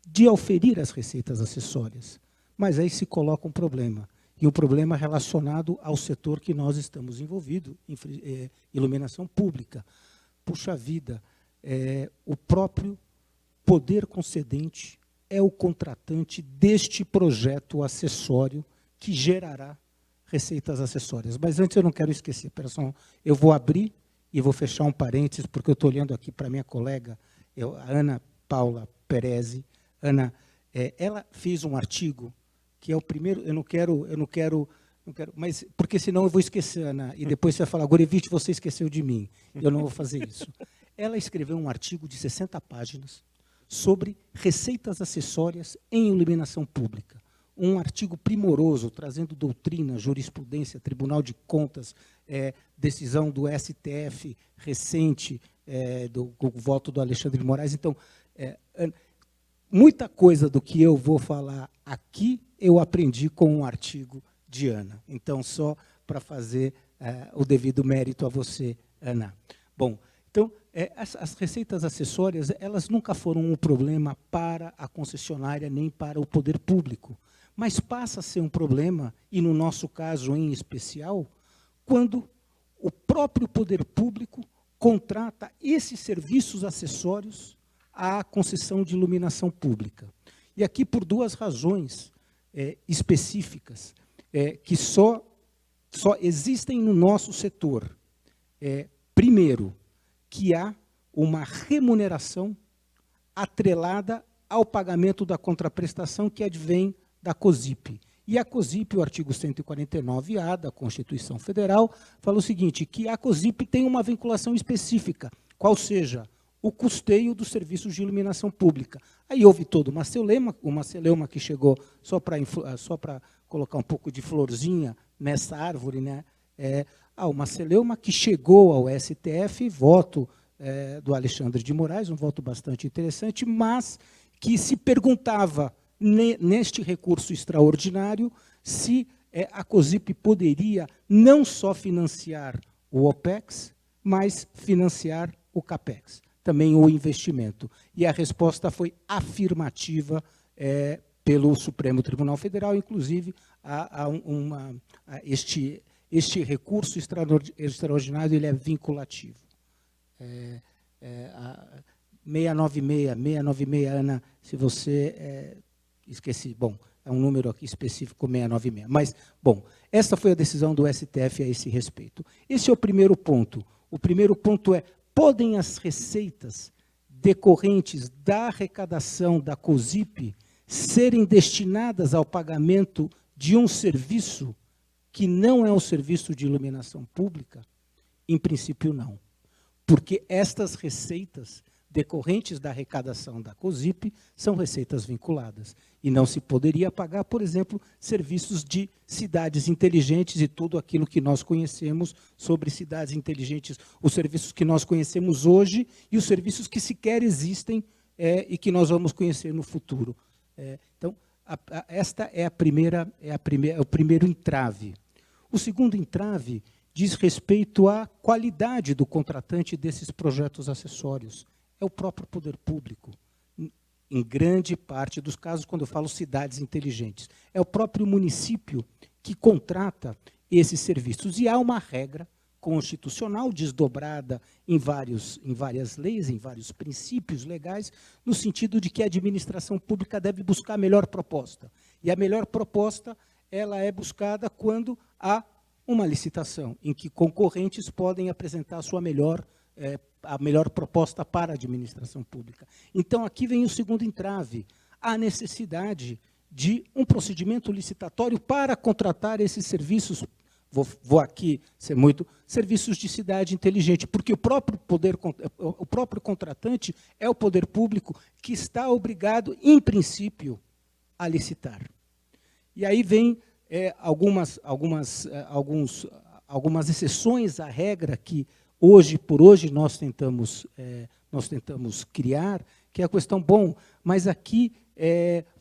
Speaker 5: de auferir as receitas acessórias. Mas aí se coloca um problema, e um problema relacionado ao setor que nós estamos envolvidos, iluminação pública. Puxa vida, o próprio poder concedente é o contratante deste projeto acessório que gerará receitas acessórias. Mas antes eu não quero esquecer, pessoal, eu vou abrir e vou fechar um parênteses, porque eu estou olhando aqui para minha colega, a Ana Paula Perez. Ana, ela fez um artigo que é o primeiro, eu não quero, mas porque senão eu vou esquecer, Ana, e depois você vai falar, Gurevitch, você esqueceu de mim. Eu não vou fazer isso. Ela escreveu um artigo de 60 páginas sobre receitas acessórias em iluminação pública. Um artigo primoroso, trazendo doutrina, jurisprudência, Tribunal de Contas, decisão do STF recente, do voto do Alexandre de Moraes. Então, muita coisa do que eu vou falar aqui, eu aprendi com um artigo de Ana. Então, só para fazer o devido mérito a você, Ana. Bom, então, as receitas acessórias, elas nunca foram um problema para a concessionária, nem para o poder público. Mas passa a ser um problema, e no nosso caso em especial, quando o próprio poder público contrata esses serviços acessórios à concessão de iluminação pública. E aqui por duas razões específicas, que só existem no nosso setor. Primeiro, que há uma remuneração atrelada ao pagamento da contraprestação que advém da COSIP. E a COSIP, o artigo 149-A da Constituição Federal, fala o seguinte, que a COSIP tem uma vinculação específica, qual seja o custeio dos serviços de iluminação pública. Aí houve toda uma celeuma que chegou, só para colocar um pouco de florzinha nessa árvore, né? Uma celeuma que chegou ao STF, voto do Alexandre de Moraes, um voto bastante interessante, mas que se perguntava, neste recurso extraordinário, se a COSIP poderia não só financiar o OPEX, mas financiar o CAPEX, também o investimento. E a resposta foi afirmativa pelo Supremo Tribunal Federal, inclusive este recurso extraordinário ele é vinculativo. 696, Ana, se você... esqueci, bom, é um número aqui específico, 696. Mas, bom, essa foi a decisão do STF a esse respeito. Esse é o primeiro ponto. O primeiro ponto é, podem as receitas decorrentes da arrecadação da COSIP serem destinadas ao pagamento de um serviço que não é um serviço de iluminação pública? Em princípio, não. Porque estas receitas decorrentes da arrecadação da COSIP são receitas vinculadas. E não se poderia pagar, por exemplo, serviços de cidades inteligentes e tudo aquilo que nós conhecemos sobre cidades inteligentes, os serviços que nós conhecemos hoje e os serviços que sequer existem e que nós vamos conhecer no futuro. Então, esta é o primeiro entrave. O segundo entrave diz respeito à qualidade do contratante desses projetos acessórios. É o próprio poder público, em grande parte dos casos, quando eu falo cidades inteligentes. É o próprio município que contrata esses serviços. E há uma regra constitucional desdobrada em várias leis, em vários princípios legais, no sentido de que a administração pública deve buscar a melhor proposta. E a melhor proposta ela é buscada quando há uma licitação, em que concorrentes podem apresentar a melhor proposta para a administração pública. Então, aqui vem o segundo entrave, a necessidade de um procedimento licitatório para contratar esses serviços, vou aqui ser muito, serviços de cidade inteligente, porque o próprio contratante é o poder público que está obrigado, em princípio, a licitar. E aí vem algumas exceções à regra que, por hoje, nós tentamos criar, que é a questão, mas aqui,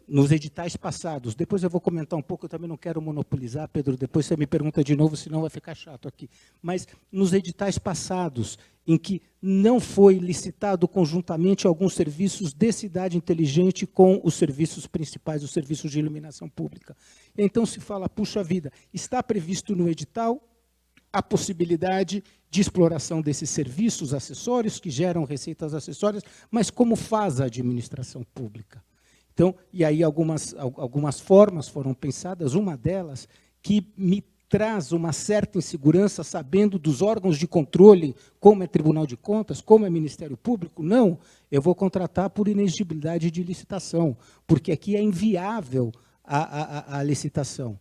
Speaker 5: nos editais passados, depois eu vou comentar um pouco, eu também não quero monopolizar, Pedro, depois você me pergunta de novo, senão vai ficar chato aqui. Mas nos editais passados, em que não foi licitado conjuntamente alguns serviços de cidade inteligente com os serviços principais, os serviços de iluminação pública. Então se fala, puxa vida, está previsto no edital a possibilidade de exploração desses serviços acessórios, que geram receitas acessórias, mas como faz a administração pública? Então, e aí algumas formas foram pensadas, uma delas que me traz uma certa insegurança, sabendo dos órgãos de controle, como é Tribunal de Contas, como é Ministério Público. Não, eu vou contratar por inexigibilidade de licitação, porque aqui é inviável a licitação.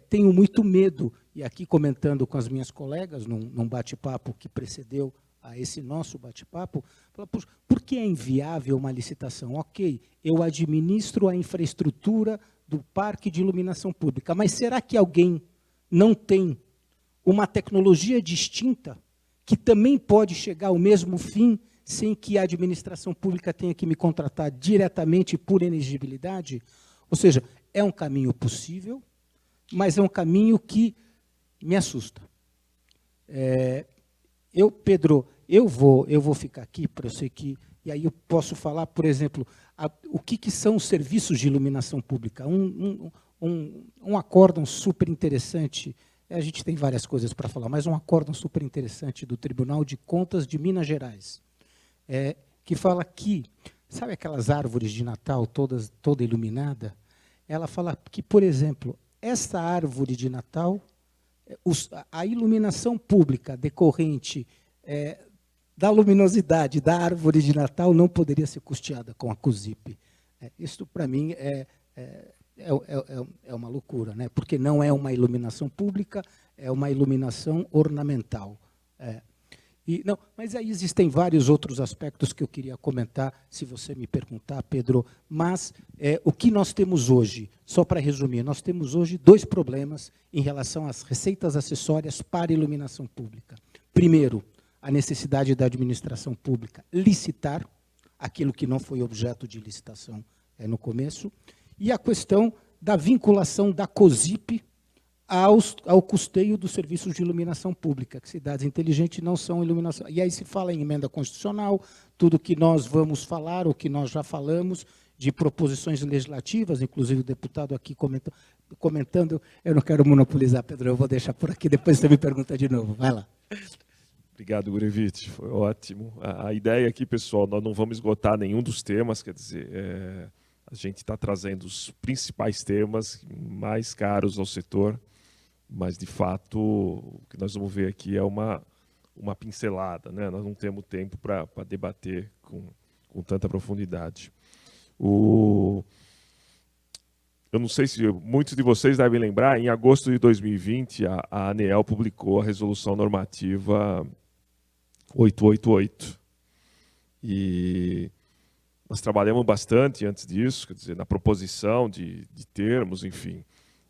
Speaker 5: Tenho muito medo, e aqui comentando com as minhas colegas, num bate-papo que precedeu a esse nosso bate-papo, por que é inviável uma licitação? Ok, eu administro a infraestrutura do parque de iluminação pública, mas será que alguém não tem uma tecnologia distinta que também pode chegar ao mesmo fim sem que a administração pública tenha que me contratar diretamente por inexigibilidade? Ou seja, é um caminho possível, mas é um caminho que me assusta. Pedro, eu vou ficar aqui, para eu sei que... E aí eu posso falar, por exemplo, o que são os serviços de iluminação pública. Um acórdão super interessante, a gente tem várias coisas para falar, mas um acórdão super interessante do Tribunal de Contas de Minas Gerais, que fala que, sabe aquelas árvores de Natal toda iluminada? Ela fala que, por exemplo, essa árvore de Natal, a iluminação pública decorrente da luminosidade da árvore de Natal não poderia ser custeada com a COSIP. Isso, para mim, é uma loucura, né? Porque não é uma iluminação pública, é uma iluminação ornamental. Mas aí existem vários outros aspectos que eu queria comentar, se você me perguntar, Pedro. Mas o que nós temos hoje, só para resumir, nós temos hoje 2 problemas em relação às receitas acessórias para iluminação pública. Primeiro, a necessidade da administração pública licitar aquilo que não foi objeto de licitação no começo, e a questão da vinculação da COSIP ao custeio dos serviços de iluminação pública, que cidades inteligentes não são iluminação. E aí se fala em emenda constitucional, tudo que nós vamos falar, ou que nós já falamos, de proposições legislativas, inclusive o deputado aqui comentando, eu não quero monopolizar, Pedro, eu vou deixar por aqui, depois você me pergunta de novo. Vai lá.
Speaker 3: Obrigado, Gurevitch, foi ótimo. A ideia aqui, pessoal, nós não vamos esgotar nenhum dos temas, quer dizer, a gente está trazendo os principais temas mais caros ao setor, mas, de fato, o que nós vamos ver aqui é uma pincelada, né? Nós não temos tempo para debater com tanta profundidade. Eu não sei se muitos de vocês devem lembrar, em agosto de 2020, a ANEEL publicou a Resolução Normativa 888. E nós trabalhamos bastante antes disso, quer dizer, na proposição de termos, enfim.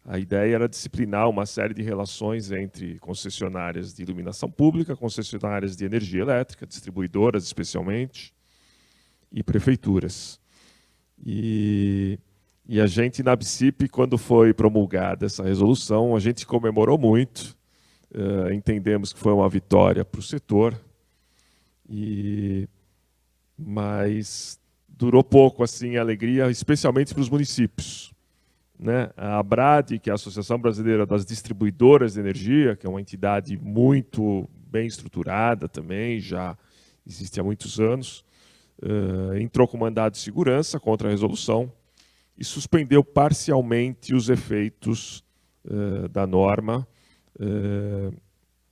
Speaker 3: A ideia era disciplinar uma série de relações entre concessionárias de iluminação pública, concessionárias de energia elétrica, distribuidoras especialmente, e prefeituras. E a gente, na ABCIP, quando foi promulgada essa resolução, a gente comemorou muito, entendemos que foi uma vitória para o setor, mas durou pouco assim, a alegria, especialmente para os municípios. Né? A ABRAD, que é a Associação Brasileira das Distribuidoras de Energia, que é uma entidade muito bem estruturada também, já existe há muitos anos, entrou com mandado de segurança contra a resolução e suspendeu parcialmente os efeitos da norma,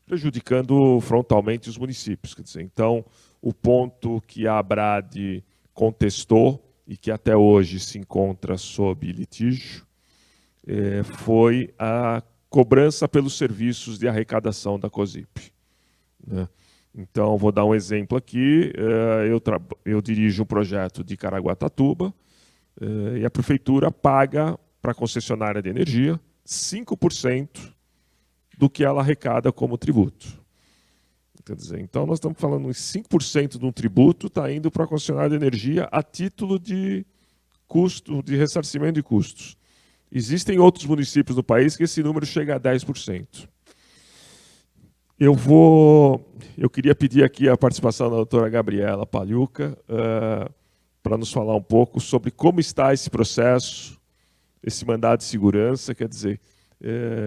Speaker 3: prejudicando frontalmente os municípios. Quer dizer, então, o ponto que a ABRAD contestou e que até hoje se encontra sob litígio foi a cobrança pelos serviços de arrecadação da COSIP. Né? Então, vou dar um exemplo aqui. Eu dirijo um projeto de Caraguatatuba e a prefeitura paga para a concessionária de energia 5% do que ela arrecada como tributo. Quer dizer, então, nós estamos falando em 5% de um tributo está indo para a concessionária de energia a título de custo, de ressarcimento de custos. Existem outros municípios do país que esse número chega a 10%. Eu queria pedir aqui a participação da doutora Gabriela Pagliuca para nos falar um pouco sobre como está esse processo, esse mandado de segurança, quer dizer,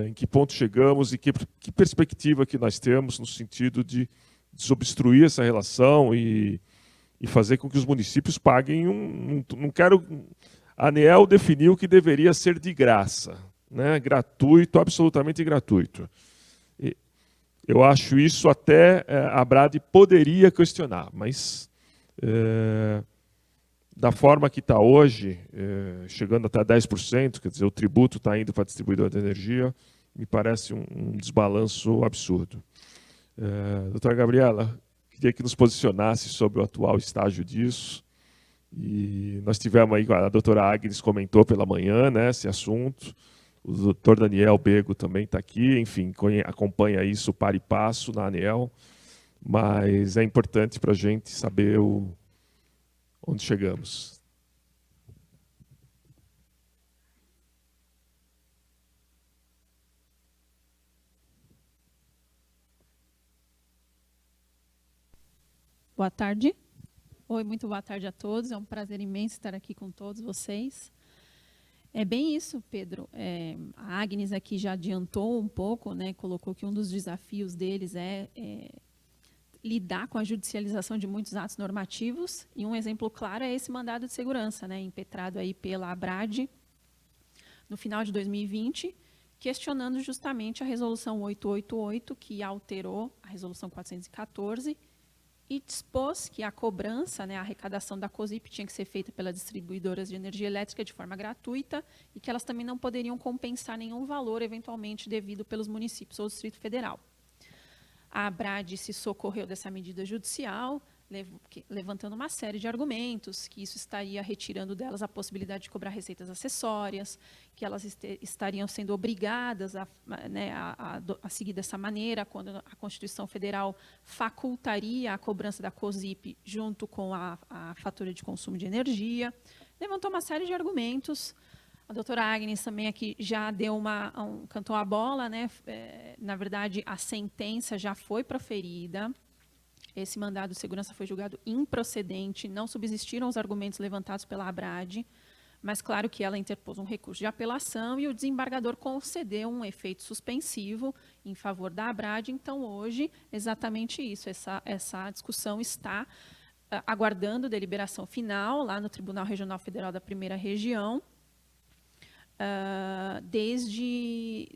Speaker 3: em que ponto chegamos e que perspectiva que nós temos no sentido de desobstruir essa relação e fazer com que os municípios paguem não quero... A ANEEL definiu que deveria ser de graça, né? Gratuito, absolutamente gratuito. Eu acho isso até a ABRAD poderia questionar, mas da forma que está hoje, chegando até 10%, quer dizer, o tributo está indo para a distribuidora de energia, me parece um desbalanço absurdo. Doutora Gabriela, queria que nos posicionasse sobre o atual estágio disso. E nós tivemos aí, a doutora Agnes comentou pela manhã, né, esse assunto, o doutor Daniel Bego também está aqui, enfim, acompanha isso para e passo na ANEEL, mas é importante para a gente saber onde chegamos.
Speaker 6: Boa tarde. Oi, muito boa tarde a todos. É um prazer imenso estar aqui com todos vocês. É bem isso, Pedro. A Agnes aqui já adiantou um pouco, né, colocou que um dos desafios deles é lidar com a judicialização de muitos atos normativos, e um exemplo claro é esse mandado de segurança, né, impetrado aí pela ABRAD no final de 2020, questionando justamente a resolução 888, que alterou a resolução 414, e dispôs que a cobrança, né, a arrecadação da COSIP tinha que ser feita pelas distribuidoras de energia elétrica de forma gratuita e que elas também não poderiam compensar nenhum valor eventualmente devido pelos municípios ou Distrito Federal. A ABRAD se socorreu dessa medida judicial, levantando uma série de argumentos, que isso estaria retirando delas a possibilidade de cobrar receitas acessórias, que elas estariam sendo obrigadas a seguir dessa maneira, quando a Constituição Federal facultaria a cobrança da COSIP junto com a fatura de consumo de energia. Levantou uma série de argumentos. A doutora Agnes também aqui já deu cantou a bola, né? Na verdade, a sentença já foi proferida. Esse mandado de segurança foi julgado improcedente, não subsistiram os argumentos levantados pela ABRAD, mas claro que ela interpôs um recurso de apelação e o desembargador concedeu um efeito suspensivo em favor da ABRAD. Então, hoje, exatamente isso, essa discussão está aguardando deliberação final lá no Tribunal Regional Federal da Primeira Região, desde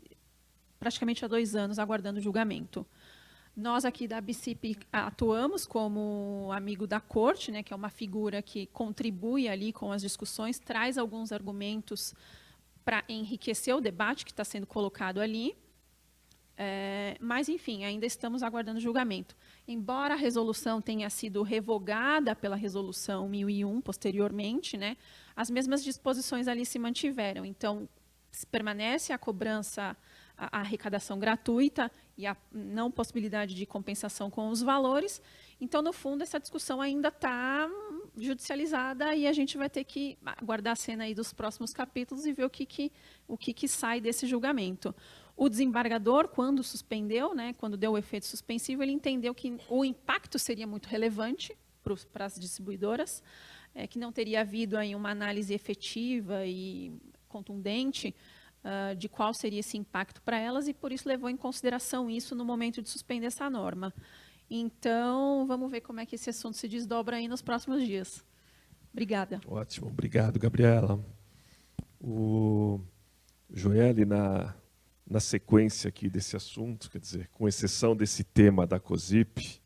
Speaker 6: praticamente há 2 anos, aguardando o julgamento. Nós aqui da BCP atuamos como amigo da corte, né, que é uma figura que contribui ali com as discussões, traz alguns argumentos para enriquecer o debate que está sendo colocado ali. Mas, enfim, ainda estamos aguardando o julgamento. Embora a resolução tenha sido revogada pela resolução 1001 posteriormente, né, as mesmas disposições ali se mantiveram. Então, permanece a cobrança, a arrecadação gratuita e a não possibilidade de compensação com os valores. Então, no fundo, essa discussão ainda está judicializada e a gente vai ter que aguardar a cena aí dos próximos capítulos e ver o que sai desse julgamento. O desembargador, quando suspendeu, né, quando deu o efeito suspensivo, ele entendeu que o impacto seria muito relevante para as distribuidoras, que não teria havido aí uma análise efetiva e contundente de qual seria esse impacto para elas, e por isso levou em consideração isso no momento de suspender essa norma. Então, vamos ver como é que esse assunto se desdobra aí nos próximos dias. Obrigada.
Speaker 3: Ótimo, obrigado, Gabriela. O Joelle, na sequência aqui desse assunto, quer dizer, com exceção desse tema da COSIP,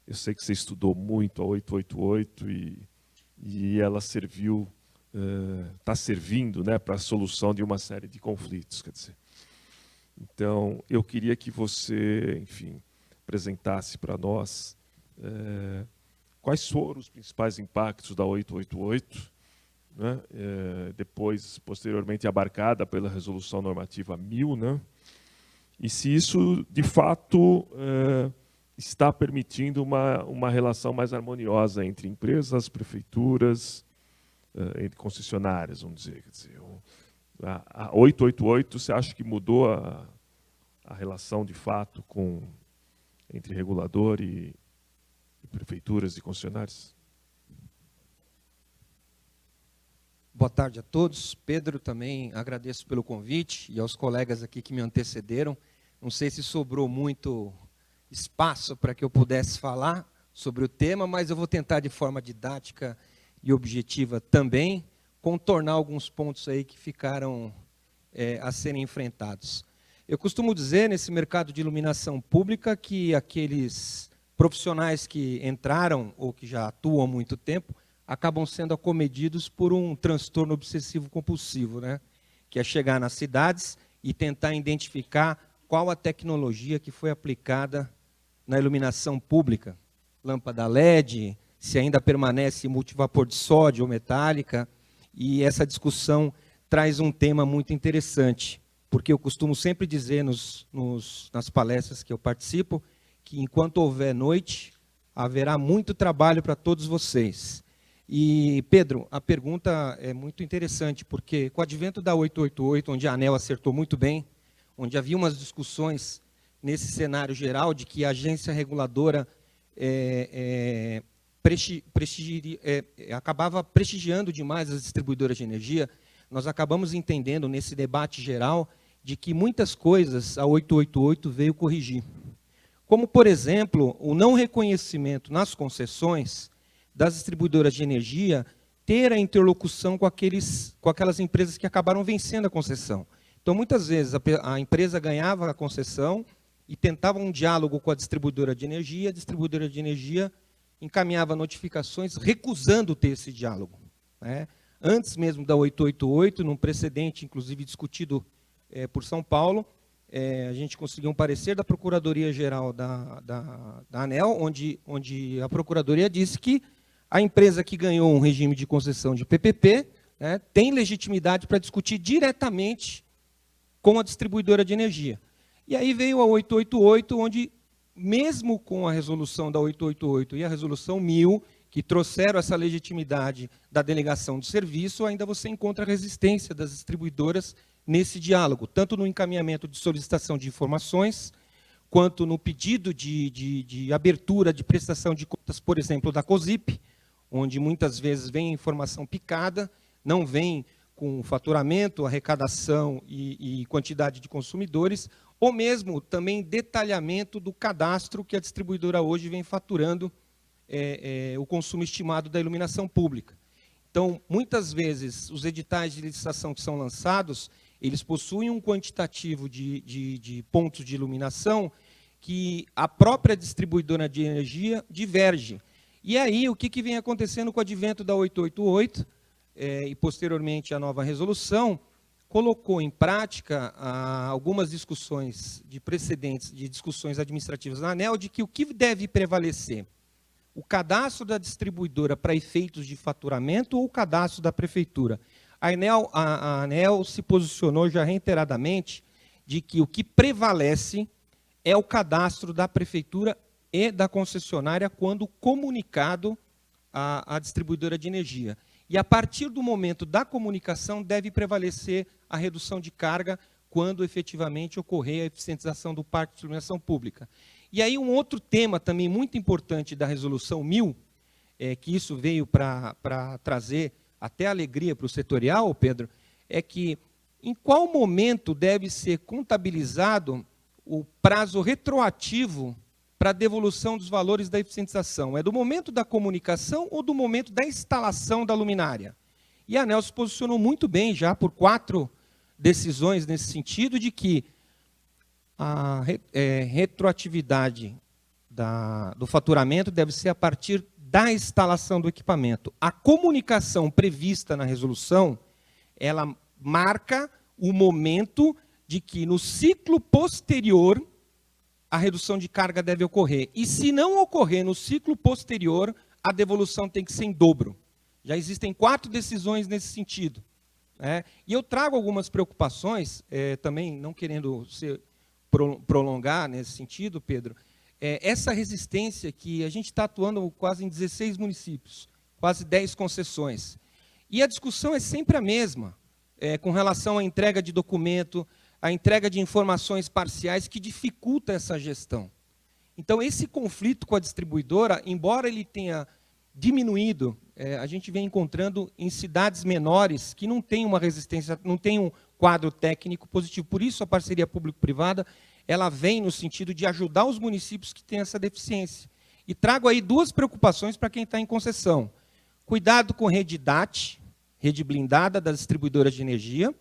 Speaker 3: eu sei que você estudou muito a 888 e ela serviu, está servindo, né, para a solução de uma série de conflitos, quer dizer. Então, eu queria que você, enfim, apresentasse para nós quais foram os principais impactos da 888, né, depois, posteriormente, abarcada pela Resolução Normativa 1000, né, e se isso, de fato, está permitindo uma relação mais harmoniosa entre empresas, prefeituras, entre concessionárias, vamos dizer. Quer dizer, a 888, você acha que mudou a relação, de fato, entre regulador e prefeituras e concessionárias?
Speaker 7: Boa tarde a todos. Pedro, também agradeço pelo convite e aos colegas aqui que me antecederam. Não sei se sobrou muito espaço para que eu pudesse falar sobre o tema, mas eu vou tentar, de forma didática e objetiva também, contornar alguns pontos aí que ficaram a serem enfrentados. Eu costumo dizer, nesse mercado de iluminação pública, que aqueles profissionais que entraram ou que já atuam há muito tempo acabam sendo acometidos por um transtorno obsessivo-compulsivo, né? Que é chegar nas cidades e tentar identificar qual a tecnologia que foi aplicada na iluminação pública. Lâmpada LED, se ainda permanece multivapor de sódio ou metálica, e essa discussão traz um tema muito interessante, porque eu costumo sempre dizer nas palestras que eu participo, que enquanto houver noite, haverá muito trabalho para todos vocês. E, Pedro, a pergunta é muito interessante, porque com o advento da 888, onde a ANEEL acertou muito bem, onde havia umas discussões nesse cenário geral de que a agência reguladora acabava prestigiando demais as distribuidoras de energia, nós acabamos entendendo nesse debate geral de que muitas coisas a 888 veio corrigir. como, por exemplo, o não reconhecimento nas concessões das distribuidoras de energia ter a interlocução com aquelas empresas que acabaram vencendo a concessão. Então, muitas vezes, a empresa ganhava a concessão e tentava um diálogo com a distribuidora de energia, a distribuidora de energia encaminhava notificações recusando ter esse diálogo, né? Antes mesmo da 888, num precedente, inclusive, discutido por São Paulo, a gente conseguiu um parecer da Procuradoria-Geral da ANEEL, onde a Procuradoria disse que a empresa que ganhou um regime de concessão de PPP, né, tem legitimidade para discutir diretamente com a distribuidora de energia. E aí veio a 888, onde, mesmo com a resolução da 888 e a resolução 1000, que trouxeram essa legitimidade da delegação de serviço, ainda você encontra resistência das distribuidoras nesse diálogo, tanto no encaminhamento de solicitação de informações, quanto no pedido de abertura de prestação de contas, por exemplo, da COSIP, onde muitas vezes vem informação picada, não vem com faturamento, arrecadação e quantidade de consumidores, ou mesmo também detalhamento do cadastro que a distribuidora hoje vem faturando o consumo estimado da iluminação pública. Então, muitas vezes, os editais de licitação que são lançados, eles possuem um quantitativo de pontos de iluminação que a própria distribuidora de energia diverge. E aí, o que vem acontecendo com o advento da 888, e posteriormente a nova resolução, colocou em prática algumas discussões de precedentes, de discussões administrativas na ANEEL, de que o que deve prevalecer? O cadastro da distribuidora para efeitos de faturamento ou o cadastro da prefeitura? A ANEEL se posicionou já reiteradamente de que o que prevalece é o cadastro da prefeitura e da concessionária quando comunicado à distribuidora de energia. E, a partir do momento da comunicação, deve prevalecer a redução de carga quando efetivamente ocorrer a eficientização do parque de iluminação pública. E aí um outro tema também muito importante da Resolução 1000, que isso veio para trazer até alegria para o setorial, Pedro, é que em qual momento deve ser contabilizado o prazo retroativo para a devolução dos valores da eficientização? É do momento da comunicação ou do momento da instalação da luminária? E a ANEEL se posicionou muito bem já por 4 decisões nesse sentido, de que a retroatividade do faturamento deve ser a partir da instalação do equipamento. A comunicação prevista na resolução, ela marca o momento de que no ciclo posterior a redução de carga deve ocorrer. E se não ocorrer no ciclo posterior, a devolução tem que ser em dobro. Já existem 4 decisões nesse sentido, né? E eu trago algumas preocupações, também não querendo prolongar nesse sentido, Pedro, essa resistência que a gente está atuando quase em 16 municípios, quase 10 concessões. E a discussão é sempre a mesma, com relação à entrega de documento, a entrega de informações parciais, que dificulta essa gestão. Então, esse conflito com a distribuidora, embora ele tenha diminuído, a gente vem encontrando em cidades menores que não tem uma resistência, não tem um quadro técnico positivo. Por isso, a parceria público-privada, ela vem no sentido de ajudar os municípios que têm essa deficiência. E trago aí 2 preocupações para quem está em concessão. Cuidado com rede DAT, rede blindada das distribuidoras de energia,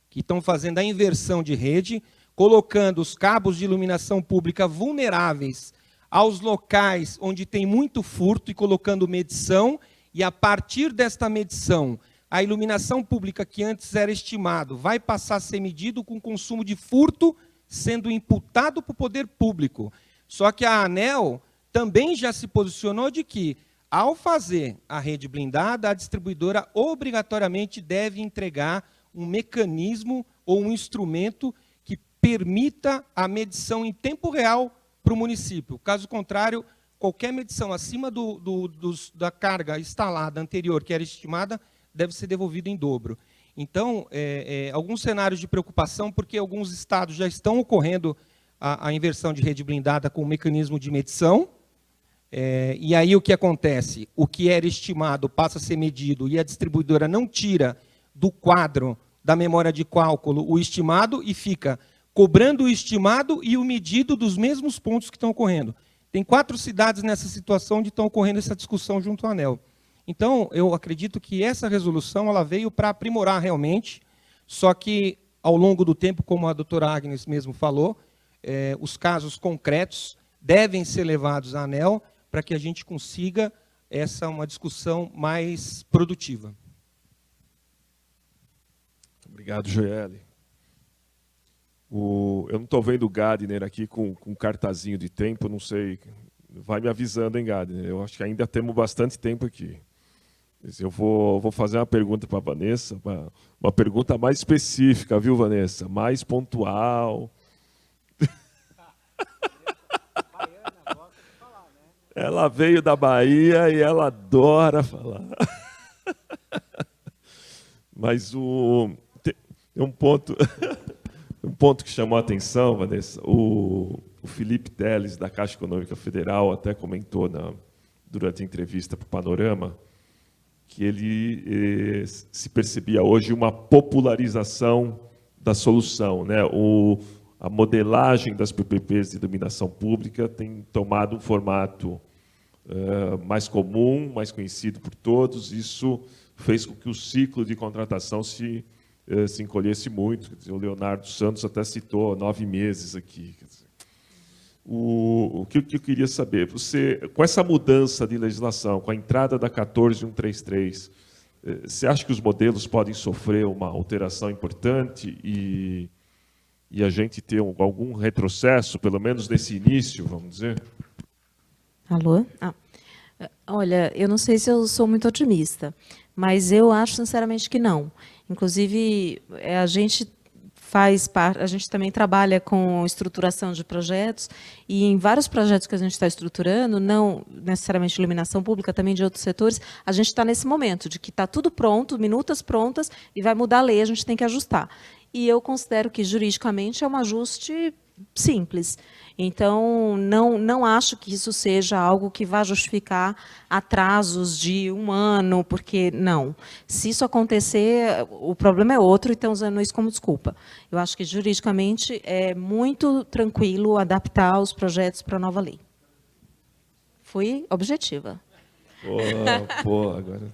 Speaker 7: que estão fazendo a inversão de rede, colocando os cabos de iluminação pública vulneráveis aos locais onde tem muito furto e colocando medição, e a partir desta medição, a iluminação pública que antes era estimado vai passar a ser medido com consumo de furto sendo imputado para o poder público. Só que a ANEEL também já se posicionou de que, ao fazer a rede blindada, a distribuidora obrigatoriamente deve entregar um mecanismo ou um instrumento que permita a medição em tempo real para o município. Caso contrário, qualquer medição acima da carga instalada anterior, que era estimada, deve ser devolvida em dobro. Então, alguns cenários de preocupação, porque alguns estados já estão ocorrendo a inversão de rede blindada com o mecanismo de medição, e aí o que acontece? O que era estimado passa a ser medido e a distribuidora não tira do quadro da memória de cálculo o estimado e fica cobrando o estimado e o medido dos mesmos pontos que estão ocorrendo. Tem 4 cidades nessa situação onde estão ocorrendo essa discussão junto ao ANEEL. Então, eu acredito que essa resolução ela veio para aprimorar realmente, só que, ao longo do tempo, como a doutora Agnes mesmo falou, os casos concretos devem ser levados à ANEEL para que a gente consiga uma discussão mais produtiva.
Speaker 3: Obrigado, Joelle. Eu não estou vendo o Gardner aqui com um cartazinho de tempo, não sei. Vai me avisando, hein, Gardner? Eu acho que ainda temos bastante tempo aqui. Eu vou fazer uma pergunta para a Vanessa, uma pergunta mais específica, viu, Vanessa? Mais pontual. Ela veio da Bahia e ela adora falar. Mas tem um ponto que chamou a atenção, Vanessa. O Felipe Teles, da Caixa Econômica Federal, até comentou durante a entrevista para o Panorama que ele se percebia hoje uma popularização da solução, né? A modelagem das PPPs de iluminação pública tem tomado um formato mais comum, mais conhecido por todos. Isso fez com que o ciclo de contratação se encolhesse muito. Quer dizer, o Leonardo Santos até citou 9 meses aqui. Quer dizer, o que eu queria saber, com essa mudança de legislação, com a entrada da 14133, você acha que os modelos podem sofrer uma alteração importante e a gente ter algum retrocesso, pelo menos nesse início, vamos dizer?
Speaker 4: Alô? Olha, eu não sei se eu sou muito otimista, mas eu acho sinceramente que não. Inclusive, a gente também trabalha com estruturação de projetos, e em vários projetos que a gente está estruturando, não necessariamente de iluminação pública, também de outros setores, a gente está nesse momento de que está tudo pronto, minutas prontas, e vai mudar a lei, a gente tem que ajustar. E eu considero que, juridicamente, é um ajuste simples. Então, não acho que isso seja algo que vá justificar atrasos de 1 ano, porque não. Se isso acontecer, o problema é outro, e estão usando isso como desculpa. Eu acho que, juridicamente, é muito tranquilo adaptar os projetos para a nova lei. Fui objetiva.
Speaker 3: Agora...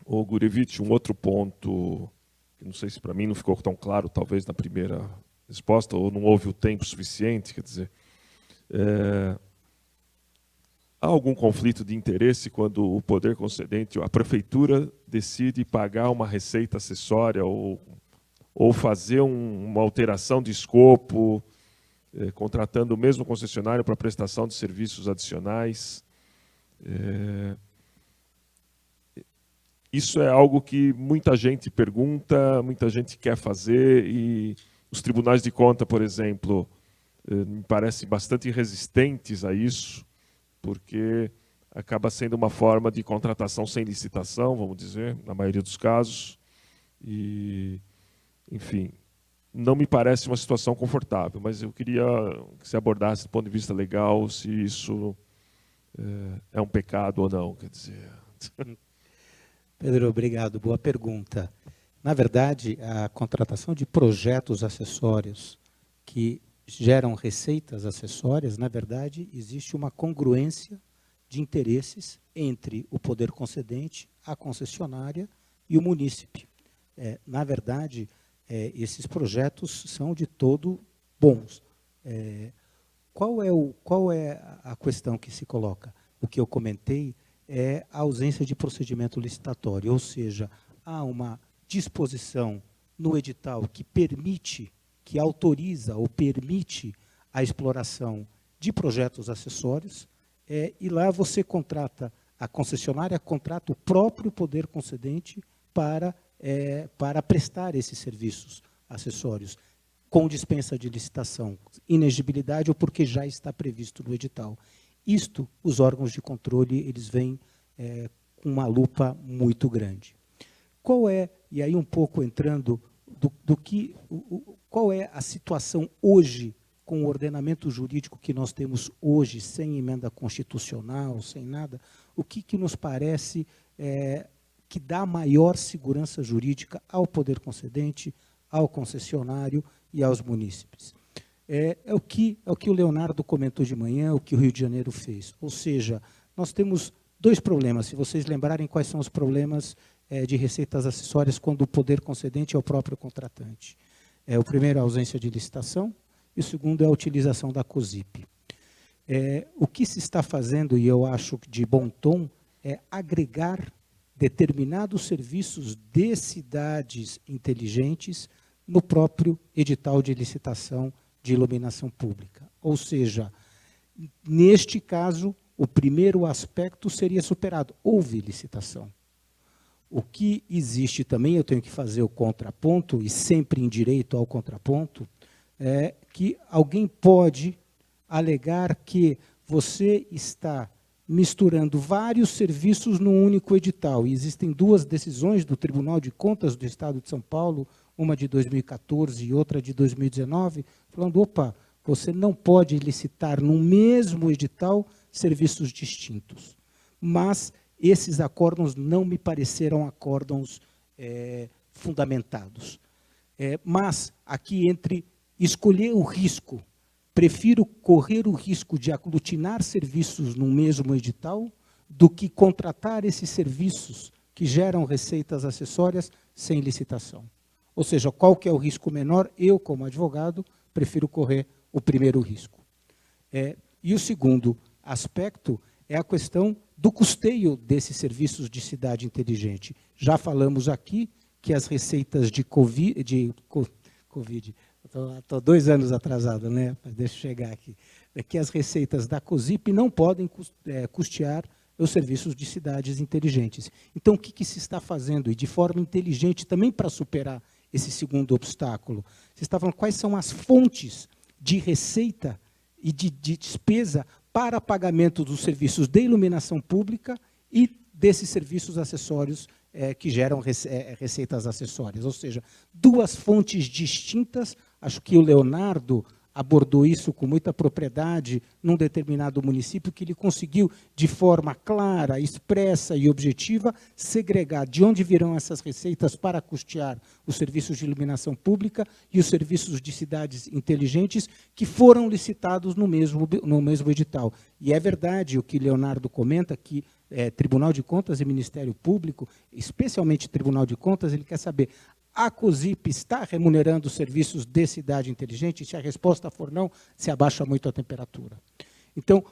Speaker 3: Ô, Gurevitch, um outro ponto, que não sei se para mim não ficou tão claro, talvez na primeira resposta, ou não houve o tempo suficiente, quer dizer, há algum conflito de interesse quando o poder concedente, a prefeitura, decide pagar uma receita acessória ou fazer uma alteração de escopo, contratando o mesmo concessionário para prestação de serviços adicionais? Isso é algo que muita gente pergunta, muita gente quer fazer, e os tribunais de conta, por exemplo, me parecem bastante resistentes a isso, porque acaba sendo uma forma de contratação sem licitação, vamos dizer, na maioria dos casos. E, enfim, não me parece uma situação confortável, mas eu queria que você abordasse do ponto de vista legal se isso é um pecado ou não, quer dizer...
Speaker 5: Pedro, obrigado. Boa pergunta. Na verdade, a contratação de projetos acessórios que geram receitas acessórias, na verdade, existe uma congruência de interesses entre o poder concedente, a concessionária e o munícipe. Na verdade, esses projetos são de todo bons. Qual é a questão que se coloca? O que eu comentei é a ausência de procedimento licitatório, ou seja, há uma disposição no edital que permite, que autoriza ou permite a exploração de projetos acessórios, e lá você contrata, a concessionária contrata o próprio poder concedente para prestar esses serviços acessórios, com dispensa de licitação, inexigibilidade ou porque já está previsto no edital. Isto, os órgãos de controle, eles vêm com uma lupa muito grande. Qual é, e aí um pouco entrando, qual é a situação hoje, com o ordenamento jurídico que nós temos hoje, sem emenda constitucional, sem nada, o que nos parece que dá maior segurança jurídica ao poder concedente, ao concessionário e aos munícipes. É o que o Leonardo comentou de manhã, o que o Rio de Janeiro fez. Ou seja, nós temos dois problemas, se vocês lembrarem quais são os problemas de receitas acessórias quando o poder concedente é o próprio contratante. O primeiro é a ausência de licitação e o segundo é a utilização da COSIP. O que se está fazendo, e eu acho de bom tom, é agregar determinados serviços de cidades inteligentes no próprio edital de licitação de iluminação pública. Ou seja, neste caso, o primeiro aspecto seria superado. Houve licitação. O que existe também, eu tenho que fazer o contraponto, e sempre em direito ao contraponto, é que alguém pode alegar que você está misturando vários serviços num único edital. E existem duas decisões do Tribunal de Contas do Estado de São Paulo, uma de 2014 e outra de 2019, falando, opa, você não pode licitar no mesmo edital serviços distintos. Mas esses acórdãos não me pareceram acórdãos fundamentados. Mas aqui entre escolher o risco, prefiro correr o risco de aglutinar serviços no mesmo edital do que contratar esses serviços que geram receitas acessórias sem licitação. Ou seja, qual que é o risco menor? Eu, como advogado, prefiro correr o primeiro risco. E o segundo aspecto é a questão do custeio desses serviços de cidade inteligente. Já falamos aqui que as receitas de Covid estou 2 anos atrasado, né? Mas deixa eu chegar aqui. É que as receitas da COSIP não podem custear os serviços de cidades inteligentes. Então, o que se está fazendo? E de forma inteligente também para superar esse segundo obstáculo. Você está falando quais são as fontes de receita e de despesa para pagamento dos serviços de iluminação pública e desses serviços acessórios que geram receitas acessórias. Ou seja, duas fontes distintas. Acho que o Leonardo abordou isso com muita propriedade num determinado município, que ele conseguiu, de forma clara, expressa e objetiva, segregar de onde virão essas receitas para custear os serviços de iluminação pública e os serviços de cidades inteligentes que foram licitados no mesmo edital. E é verdade o que Leonardo comenta, que Tribunal de Contas e Ministério Público, especialmente Tribunal de Contas, ele quer saber: a COSIP está remunerando os serviços de cidade inteligente? Se a resposta for não, se abaixa muito a temperatura. Então,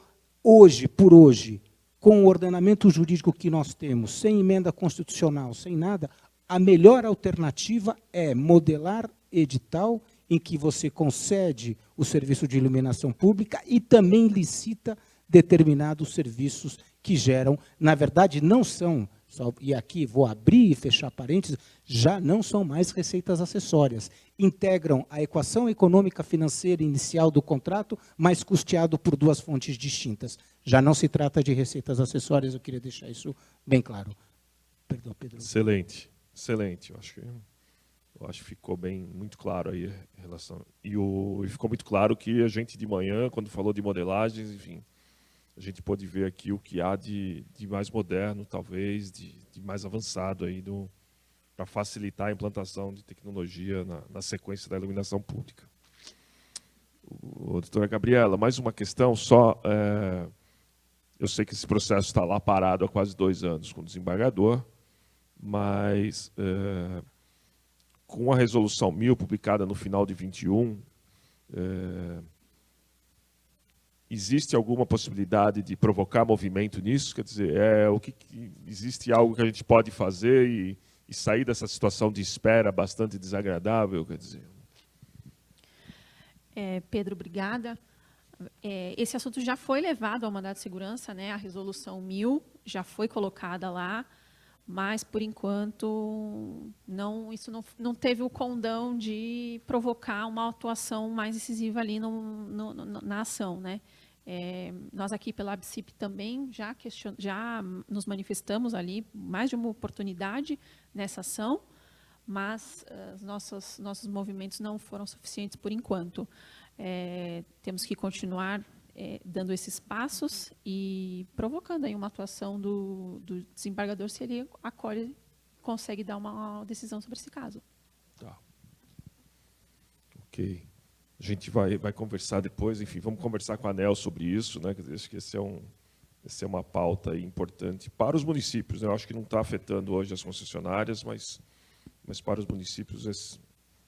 Speaker 5: hoje, por hoje, com o ordenamento jurídico que nós temos, sem emenda constitucional, sem nada, a melhor alternativa é modelar edital em que você concede o serviço de iluminação pública e também licita determinados serviços que geram, na verdade, não são, e aqui vou abrir e fechar parênteses, já não são mais receitas acessórias. Integram a equação econômica financeira inicial do contrato, mas custeado por duas fontes distintas. Já não se trata de receitas acessórias, eu queria deixar isso bem claro. Perdão, Pedro.
Speaker 3: Excelente, excelente. Eu acho que ficou muito claro aí a relação. E ficou muito claro que a gente de manhã, quando falou de modelagens, enfim, a gente pôde ver aqui o que há de mais moderno, talvez, de mais avançado aí para facilitar a implantação de tecnologia na sequência da iluminação pública. Doutora Gabriela, mais uma questão só. Eu sei que esse processo está lá parado há quase 2 anos com o desembargador, mas com a resolução 1000 publicada no final de 21, existe alguma possibilidade de provocar movimento nisso? Quer dizer, existe algo que a gente pode fazer e sair dessa situação de espera bastante desagradável? Quer dizer.
Speaker 6: Pedro, obrigada. Esse assunto já foi levado ao mandato de segurança, né? A resolução 1000 já foi colocada lá, mas, por enquanto, isso não teve o condão de provocar uma atuação mais decisiva ali na ação, né? Nós aqui pela ABCIP também já nos manifestamos ali mais de uma oportunidade nessa ação, mas nossos movimentos não foram suficientes por enquanto. Temos que continuar dando esses passos e provocando aí uma atuação do desembargador, se ele consegue dar uma decisão sobre esse caso.
Speaker 3: Tá. Ok. A gente vai conversar depois, enfim, vamos conversar com a ANEEL sobre isso, né? Quer dizer, acho que essa é uma pauta aí importante para os municípios, né? Eu acho que não está afetando hoje as concessionárias, mas para os municípios esse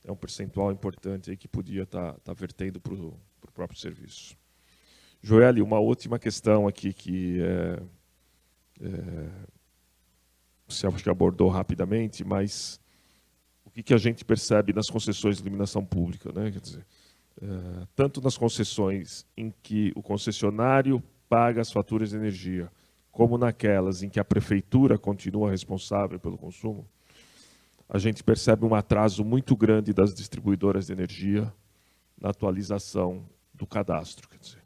Speaker 3: é um percentual importante aí que podia estar vertendo para o próprio serviço. Joeli, uma última questão aqui que você acho que abordou rapidamente, mas o que a gente percebe nas concessões de iluminação pública, né? Quer dizer, tanto nas concessões em que o concessionário paga as faturas de energia, como naquelas em que a prefeitura continua responsável pelo consumo, a gente percebe um atraso muito grande das distribuidoras de energia na atualização do cadastro. Quer dizer,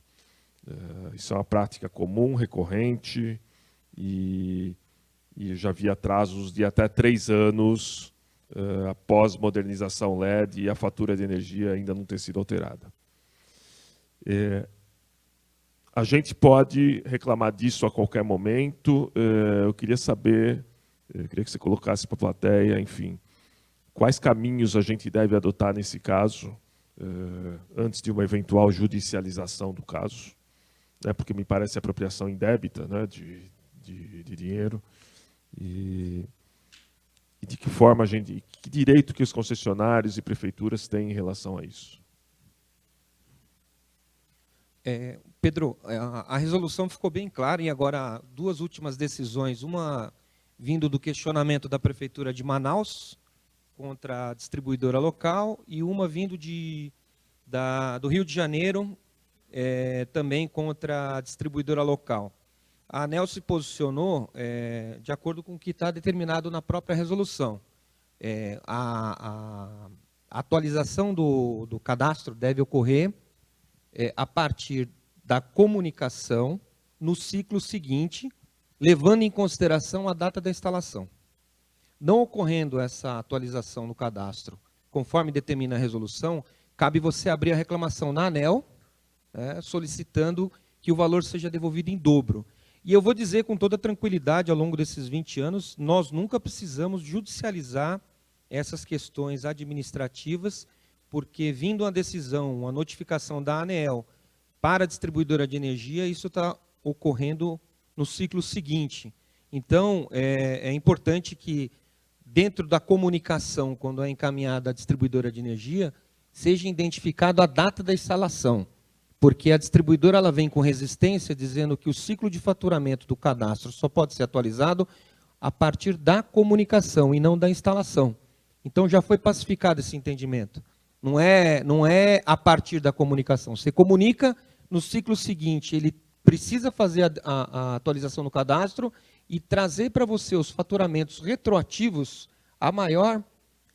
Speaker 3: isso é uma prática comum, recorrente, e já havia atrasos de até 3 anos após modernização LED e a fatura de energia ainda não ter sido alterada. A gente pode reclamar disso a qualquer momento. Eu queria saber, queria que você colocasse para a plateia, enfim, quais caminhos a gente deve adotar nesse caso, antes de uma eventual judicialização do caso, né, porque me parece apropriação indébita, né, de dinheiro, e de que forma que direito que os concessionários e prefeituras têm em relação a isso.
Speaker 7: Pedro, a resolução ficou bem clara, e agora 2 últimas decisões, uma vindo do questionamento da Prefeitura de Manaus contra a distribuidora local, e uma vindo do Rio de Janeiro, também contra a distribuidora local. A ANEEL se posicionou de acordo com o que está determinado na própria resolução. A atualização do cadastro deve ocorrer a partir da comunicação no ciclo seguinte, levando em consideração a data da instalação. Não ocorrendo essa atualização no cadastro, conforme determina a resolução, cabe você abrir a reclamação na ANEEL, solicitando que o valor seja devolvido em dobro. E eu vou dizer com toda tranquilidade, ao longo desses 20 anos, nós nunca precisamos judicializar essas questões administrativas, porque vindo uma decisão, uma notificação da ANEEL para a distribuidora de energia, isso está ocorrendo no ciclo seguinte. Então, é importante que, dentro da comunicação, quando é encaminhada a distribuidora de energia, seja identificado a data da instalação, porque a distribuidora ela vem com resistência, dizendo que o ciclo de faturamento do cadastro só pode ser atualizado a partir da comunicação e não da instalação. Então, já foi pacificado esse entendimento. Não é a partir da comunicação. Você comunica, no ciclo seguinte, ele precisa fazer a atualização no cadastro e trazer para você os faturamentos retroativos a maior,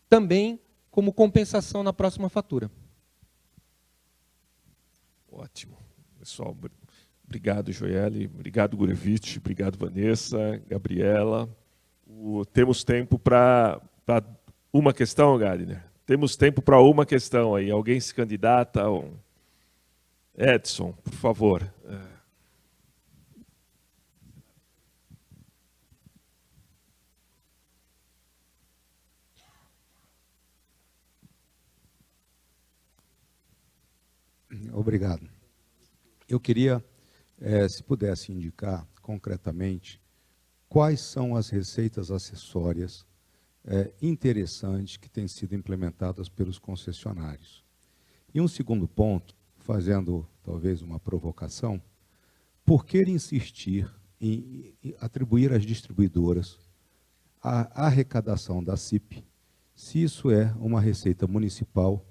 Speaker 7: também como compensação na próxima fatura.
Speaker 3: Ótimo. Pessoal, obrigado, Joeli. Obrigado, Gurevich. Obrigado, Vanessa, Gabriela. Temos tempo para uma questão, Gardner? Temos tempo para uma questão aí. Alguém se candidata? Edson, por favor.
Speaker 8: Obrigado. Eu queria, se pudesse indicar concretamente, quais são as receitas acessórias interessantes que têm sido implementadas pelos concessionários. E um segundo ponto, fazendo talvez uma provocação, por que insistir em atribuir às distribuidoras a arrecadação da CIP, se isso é uma receita municipal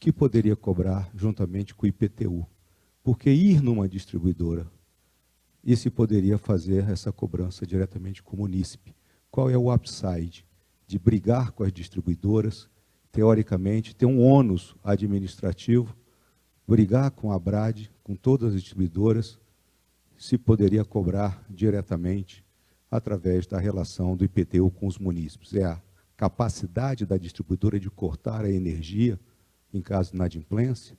Speaker 8: que poderia cobrar juntamente com o IPTU? Porque ir numa distribuidora e se poderia fazer essa cobrança diretamente com o munícipe. Qual é o upside de brigar com as distribuidoras, teoricamente, ter um ônus administrativo, brigar com a BRAD, com todas as distribuidoras, se poderia cobrar diretamente através da relação do IPTU com os munícipes? É a capacidade da distribuidora de cortar a energia em caso de inadimplência?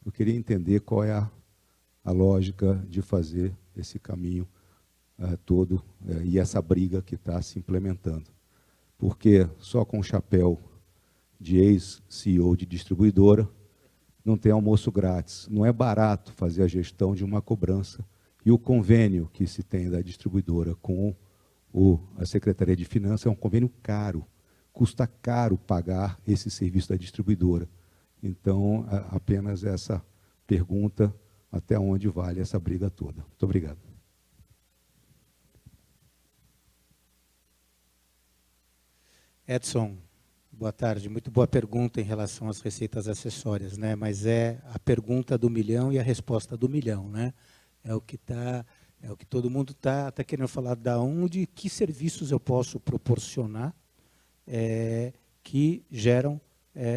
Speaker 8: Eu queria entender qual é a lógica de fazer esse caminho todo e essa briga que está se implementando. Porque só com o chapéu de ex-CEO de distribuidora não tem almoço grátis. Não é barato fazer a gestão de uma cobrança. E o convênio que se tem da distribuidora com a Secretaria de Finanças é um convênio caro. Custa caro pagar esse serviço da distribuidora. Então, apenas essa pergunta, até onde vale essa briga toda. Muito obrigado.
Speaker 5: Edson, boa tarde. Muito boa pergunta em relação às receitas acessórias, né? Mas é a pergunta do milhão e a resposta do milhão, né? É o que todo mundo está querendo falar, da onde, que serviços eu posso proporcionar que geram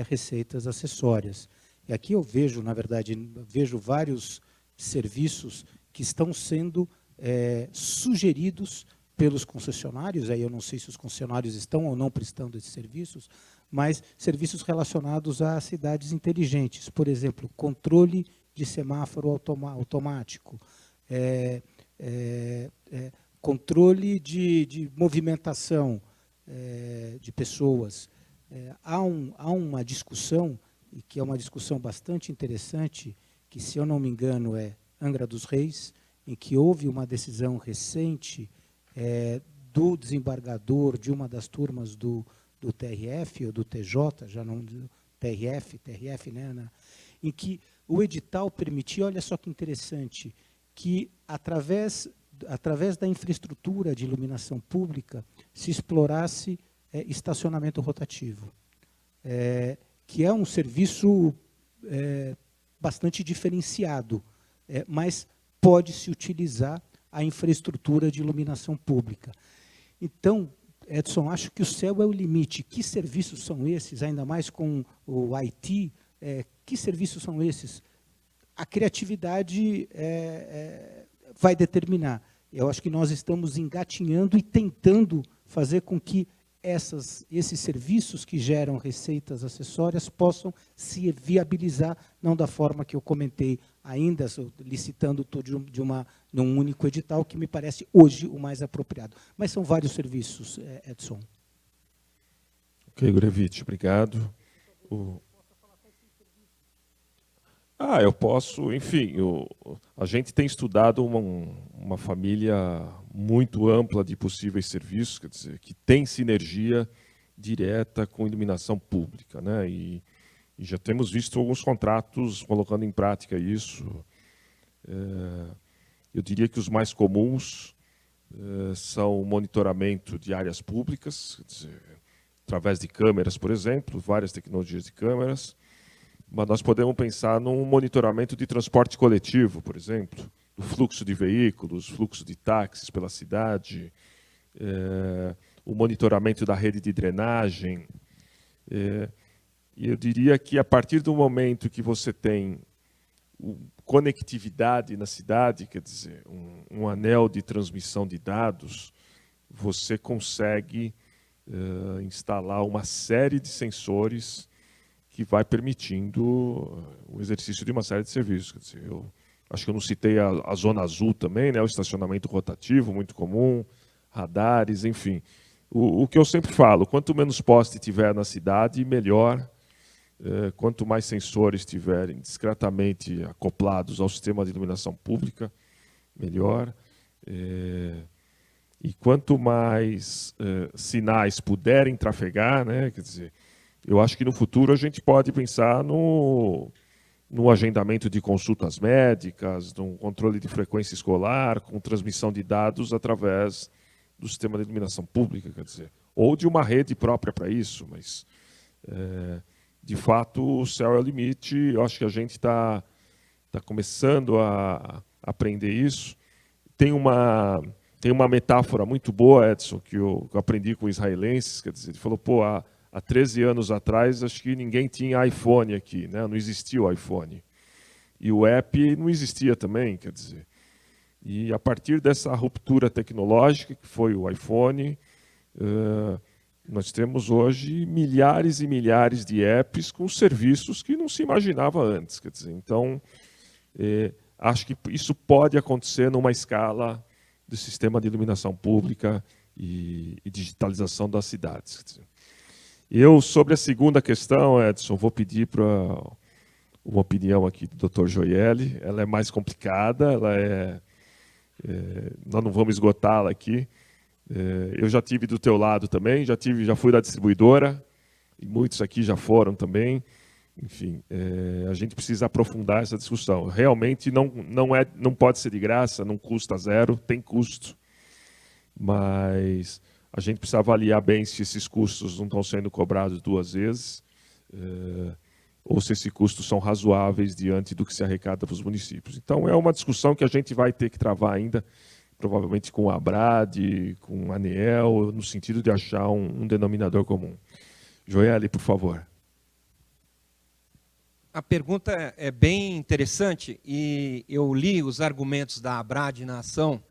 Speaker 5: receitas acessórias. E aqui eu vejo, na verdade, vários serviços que estão sendo sugeridos pelos concessionários, aí eu não sei se os concessionários estão ou não prestando esses serviços, mas serviços relacionados a cidades inteligentes. Por exemplo, controle de semáforo automático, controle de movimentação de pessoas. Há uma discussão, e que é uma discussão bastante interessante, que, se eu não me engano, é Angra dos Reis, em que houve uma decisão recente do desembargador de uma das turmas do TRF, ou do TJ, já não TRF, né, em que o edital permitia, olha só que interessante, que através da infraestrutura de iluminação pública se explorasse estacionamento rotativo, que é um serviço bastante diferenciado, mas pode-se utilizar a infraestrutura de iluminação pública. Então, Edson, acho que o céu é o limite. Que serviços são esses, ainda mais com o IT? Que serviços são esses? A criatividade vai determinar. Eu acho que nós estamos engatinhando e tentando fazer com que esses serviços que geram receitas acessórias possam se viabilizar, não da forma que eu comentei ainda, licitando tudo num único edital, que me parece hoje o mais apropriado. Mas são vários serviços, Edson.
Speaker 3: Ok, Gurevitch, obrigado. Eu posso, enfim, a gente tem estudado uma família muito ampla de possíveis serviços, quer dizer, que tem sinergia direta com iluminação pública, né? E já temos visto alguns contratos colocando em prática isso. Eu diria que os mais comuns são o monitoramento de áreas públicas, quer dizer, através de câmeras, por exemplo, várias tecnologias de câmeras. Mas nós podemos pensar num monitoramento de transporte coletivo, por exemplo, do fluxo de veículos, fluxo de táxis pela cidade, o monitoramento da rede de drenagem. E eu diria que, a partir do momento que você tem conectividade na cidade, quer dizer, um anel de transmissão de dados, você consegue instalar uma série de sensores que vai permitindo o exercício de uma série de serviços. Quer dizer, eu acho que eu não citei a zona azul também, né, o estacionamento rotativo, muito comum, radares, enfim. O que eu sempre falo, quanto menos poste tiver na cidade, melhor. Quanto mais sensores estiverem discretamente acoplados ao sistema de iluminação pública, melhor. E quanto mais sinais puderem trafegar, né, quer dizer, eu acho que no futuro a gente pode pensar no agendamento de consultas médicas, no controle de frequência escolar, com transmissão de dados através do sistema de iluminação pública, quer dizer, ou de uma rede própria para isso, mas, de fato, o céu é o limite. Eu acho que a gente está começando a aprender isso. Tem uma metáfora muito boa, Edson, que eu aprendi com israelenses, quer dizer, ele falou, há 13 anos atrás, acho que ninguém tinha iPhone aqui, né? Não existia o iPhone. E o app não existia também, quer dizer. E a partir dessa ruptura tecnológica, que foi o iPhone, nós temos hoje milhares e milhares de apps com serviços que não se imaginava antes. Quer dizer, então, acho que isso pode acontecer numa escala do sistema de iluminação pública e digitalização das cidades. Quer dizer, sobre a segunda questão, Edson, vou pedir para uma opinião aqui do Dr. Joielli. Ela é mais complicada, nós não vamos esgotá-la aqui. Eu já tive do teu lado também, já fui da distribuidora, e muitos aqui já foram também. Enfim, a gente precisa aprofundar essa discussão. Realmente não pode ser de graça, não custa zero, tem custo. Mas a gente precisa avaliar bem se esses custos não estão sendo cobrados duas vezes, ou se esses custos são razoáveis diante do que se arrecada para os municípios. Então, é uma discussão que a gente vai ter que travar ainda, provavelmente com a ABRAD, com a ANEEL, no sentido de achar um denominador comum. Joielli, por favor.
Speaker 7: A pergunta é bem interessante e eu li os argumentos da ABRAD na ação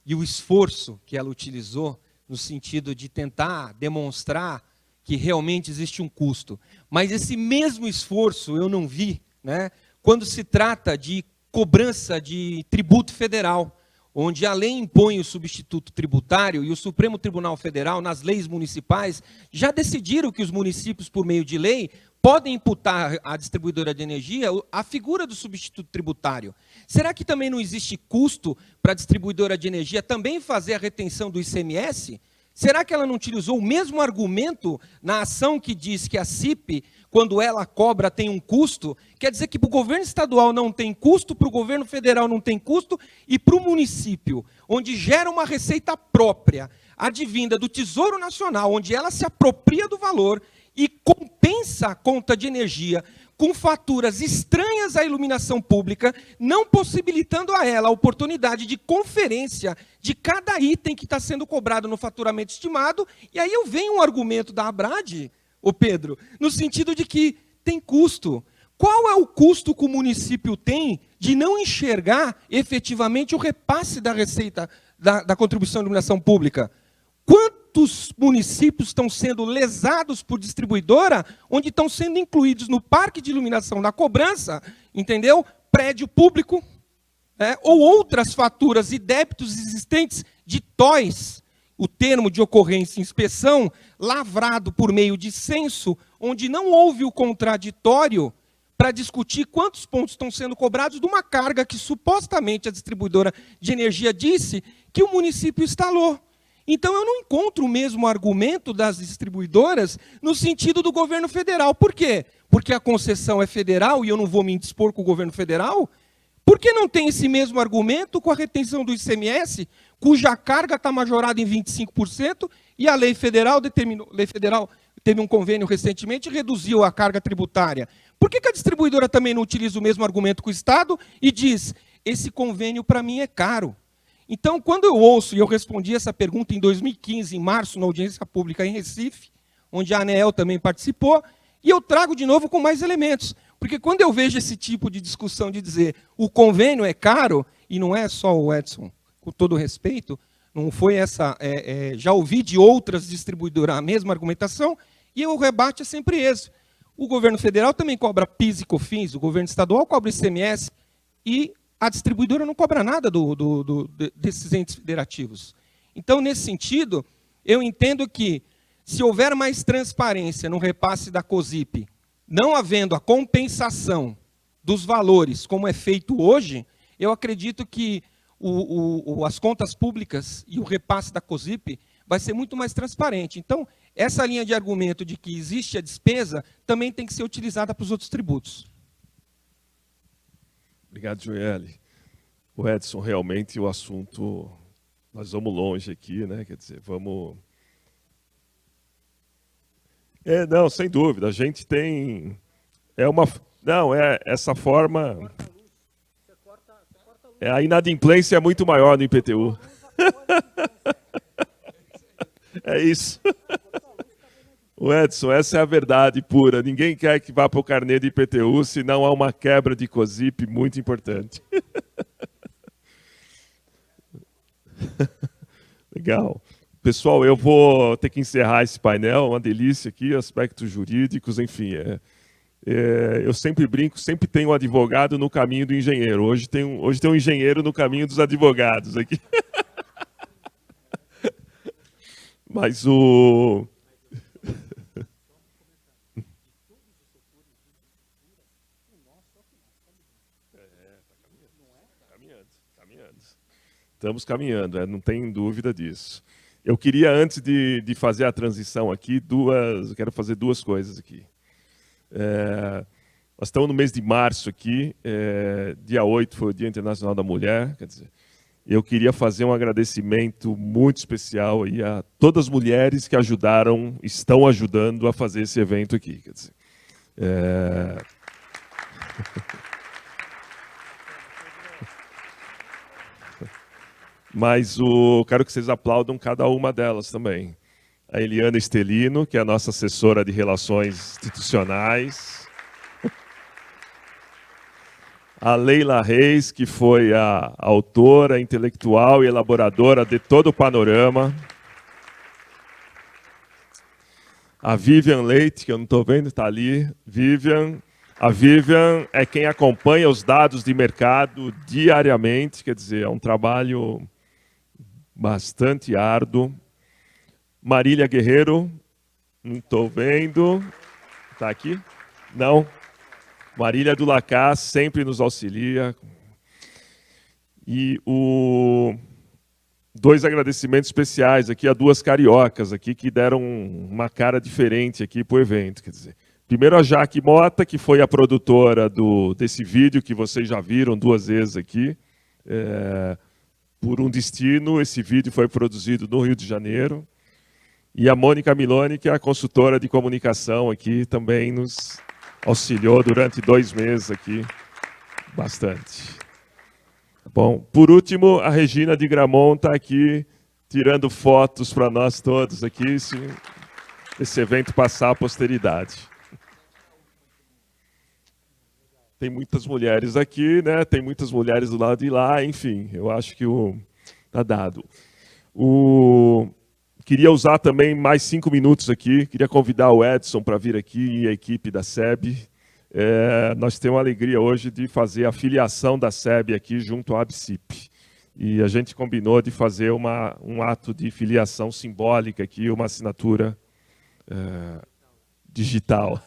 Speaker 7: e o esforço que ela utilizou no sentido de tentar demonstrar que realmente existe um custo. Mas esse mesmo esforço eu não vi, né, quando se trata de cobrança de tributo federal, onde a lei impõe o substituto tributário e o Supremo Tribunal Federal, nas leis municipais, já decidiram que os municípios, por meio de lei, podem imputar à distribuidora de energia a figura do substituto tributário. Será que também não existe custo para a distribuidora de energia também fazer a retenção do ICMS? Será que ela não utilizou o mesmo argumento na ação que diz que a CIP, quando ela cobra, tem um custo? Quer dizer que para o governo estadual não tem custo, para o governo federal não tem custo, e para o município, onde gera uma receita própria, advinda do Tesouro Nacional, onde ela se apropria do valor e compensa a conta de energia com faturas estranhas à iluminação pública, não possibilitando a ela a oportunidade de conferência de cada item que está sendo cobrado no faturamento estimado. E aí eu venho um argumento da ABRAD, ô Pedro, no sentido de que tem custo. Qual é o custo que o município tem de não enxergar efetivamente o repasse da receita da contribuição de iluminação pública? Quantos municípios estão sendo lesados por distribuidora, onde estão sendo incluídos no parque de iluminação da cobrança, entendeu? Prédio público, ou outras faturas e débitos existentes de TOIs, o termo de ocorrência e inspeção, lavrado por meio de censo, onde não houve o contraditório para discutir quantos pontos estão sendo cobrados de uma carga que supostamente a distribuidora de energia disse que o município instalou. Então, eu não encontro o mesmo argumento das distribuidoras no sentido do governo federal. Por quê? Porque a concessão é federal e eu não vou me indispor com o governo federal? Por que não tem esse mesmo argumento com a retenção do ICMS, cuja carga está majorada em 25%, e a lei federal teve um convênio recentemente e reduziu a carga tributária? Por que a distribuidora também não utiliza o mesmo argumento com o Estado e diz, esse convênio para mim é caro? Então, quando eu ouço, e eu respondi essa pergunta em 2015, em março, na audiência pública em Recife, onde a ANEEL também participou, e eu trago de novo com mais elementos. Porque quando eu vejo esse tipo de discussão de dizer o convênio é caro, e não é só o Edson, com todo respeito, não foi essa, já ouvi de outras distribuidoras a mesma argumentação, e o rebate é sempre esse. O governo federal também cobra PIS e COFINS, o governo estadual cobra ICMS, e a distribuidora não cobra nada desses entes federativos. Então, nesse sentido, eu entendo que, se houver mais transparência no repasse da COSIP, não havendo a compensação dos valores, como é feito hoje, eu acredito que as contas públicas e o repasse da COSIP vai ser muito mais transparente. Então, essa linha de argumento de que existe a despesa também tem que ser utilizada para os outros tributos.
Speaker 3: Obrigado, Joielli. O Edson, realmente o assunto, nós vamos longe aqui, né? Quer dizer, vamos... não, sem dúvida, a gente tem... essa forma... A inadimplência é muito maior no IPTU. É isso. O Edson, essa é a verdade pura. Ninguém quer que vá para o carnê de IPTU, senão há uma quebra de COSIP muito importante. Legal. Pessoal, eu vou ter que encerrar esse painel, uma delícia aqui, aspectos jurídicos, enfim. Eu sempre brinco, sempre tem um advogado no caminho do engenheiro. Hoje tem um engenheiro no caminho dos advogados aqui. Mas o... Estamos caminhando, não tem dúvida disso. Eu queria, antes de fazer a transição aqui, quero fazer duas coisas aqui. Nós estamos no mês de março aqui, dia 8 foi o Dia Internacional da Mulher, quer dizer, eu queria fazer um agradecimento muito especial aí a todas as mulheres que estão ajudando a fazer esse evento aqui. Quer dizer, mas quero que vocês aplaudam cada uma delas também. A Eliana Estelino, que é a nossa assessora de Relações Institucionais. A Leila Reis, que foi a autora, intelectual e elaboradora de todo o panorama. A Vivian Leite, que eu não estou vendo, está ali. A Vivian é quem acompanha os dados de mercado diariamente, quer dizer, é um trabalho bastante árduo. Marília Guerreiro, não estou vendo. Está aqui? Não. Marília do Lacá sempre nos auxilia. E dois agradecimentos especiais aqui a duas cariocas aqui que deram uma cara diferente aqui para o evento. Quer dizer, primeiro a Jaque Mota, que foi a produtora desse vídeo que vocês já viram duas vezes aqui. Por um destino, esse vídeo foi produzido no Rio de Janeiro. E a Mônica Miloni, que é a consultora de comunicação aqui, também nos auxiliou durante 2 meses aqui, bastante. Bom, por último, a Regina de Gramont está aqui tirando fotos para nós todos aqui, se esse evento passar à posteridade. Tem muitas mulheres aqui, né? Tem muitas mulheres do lado de lá, enfim, eu acho que está dado. Queria usar também mais 5 minutos aqui, queria convidar o Edson para vir aqui e a equipe da SEB. Nós temos a alegria hoje de fazer a filiação da SEB aqui junto à ABCIP. E a gente combinou de fazer um ato de filiação simbólica aqui, uma assinatura digital.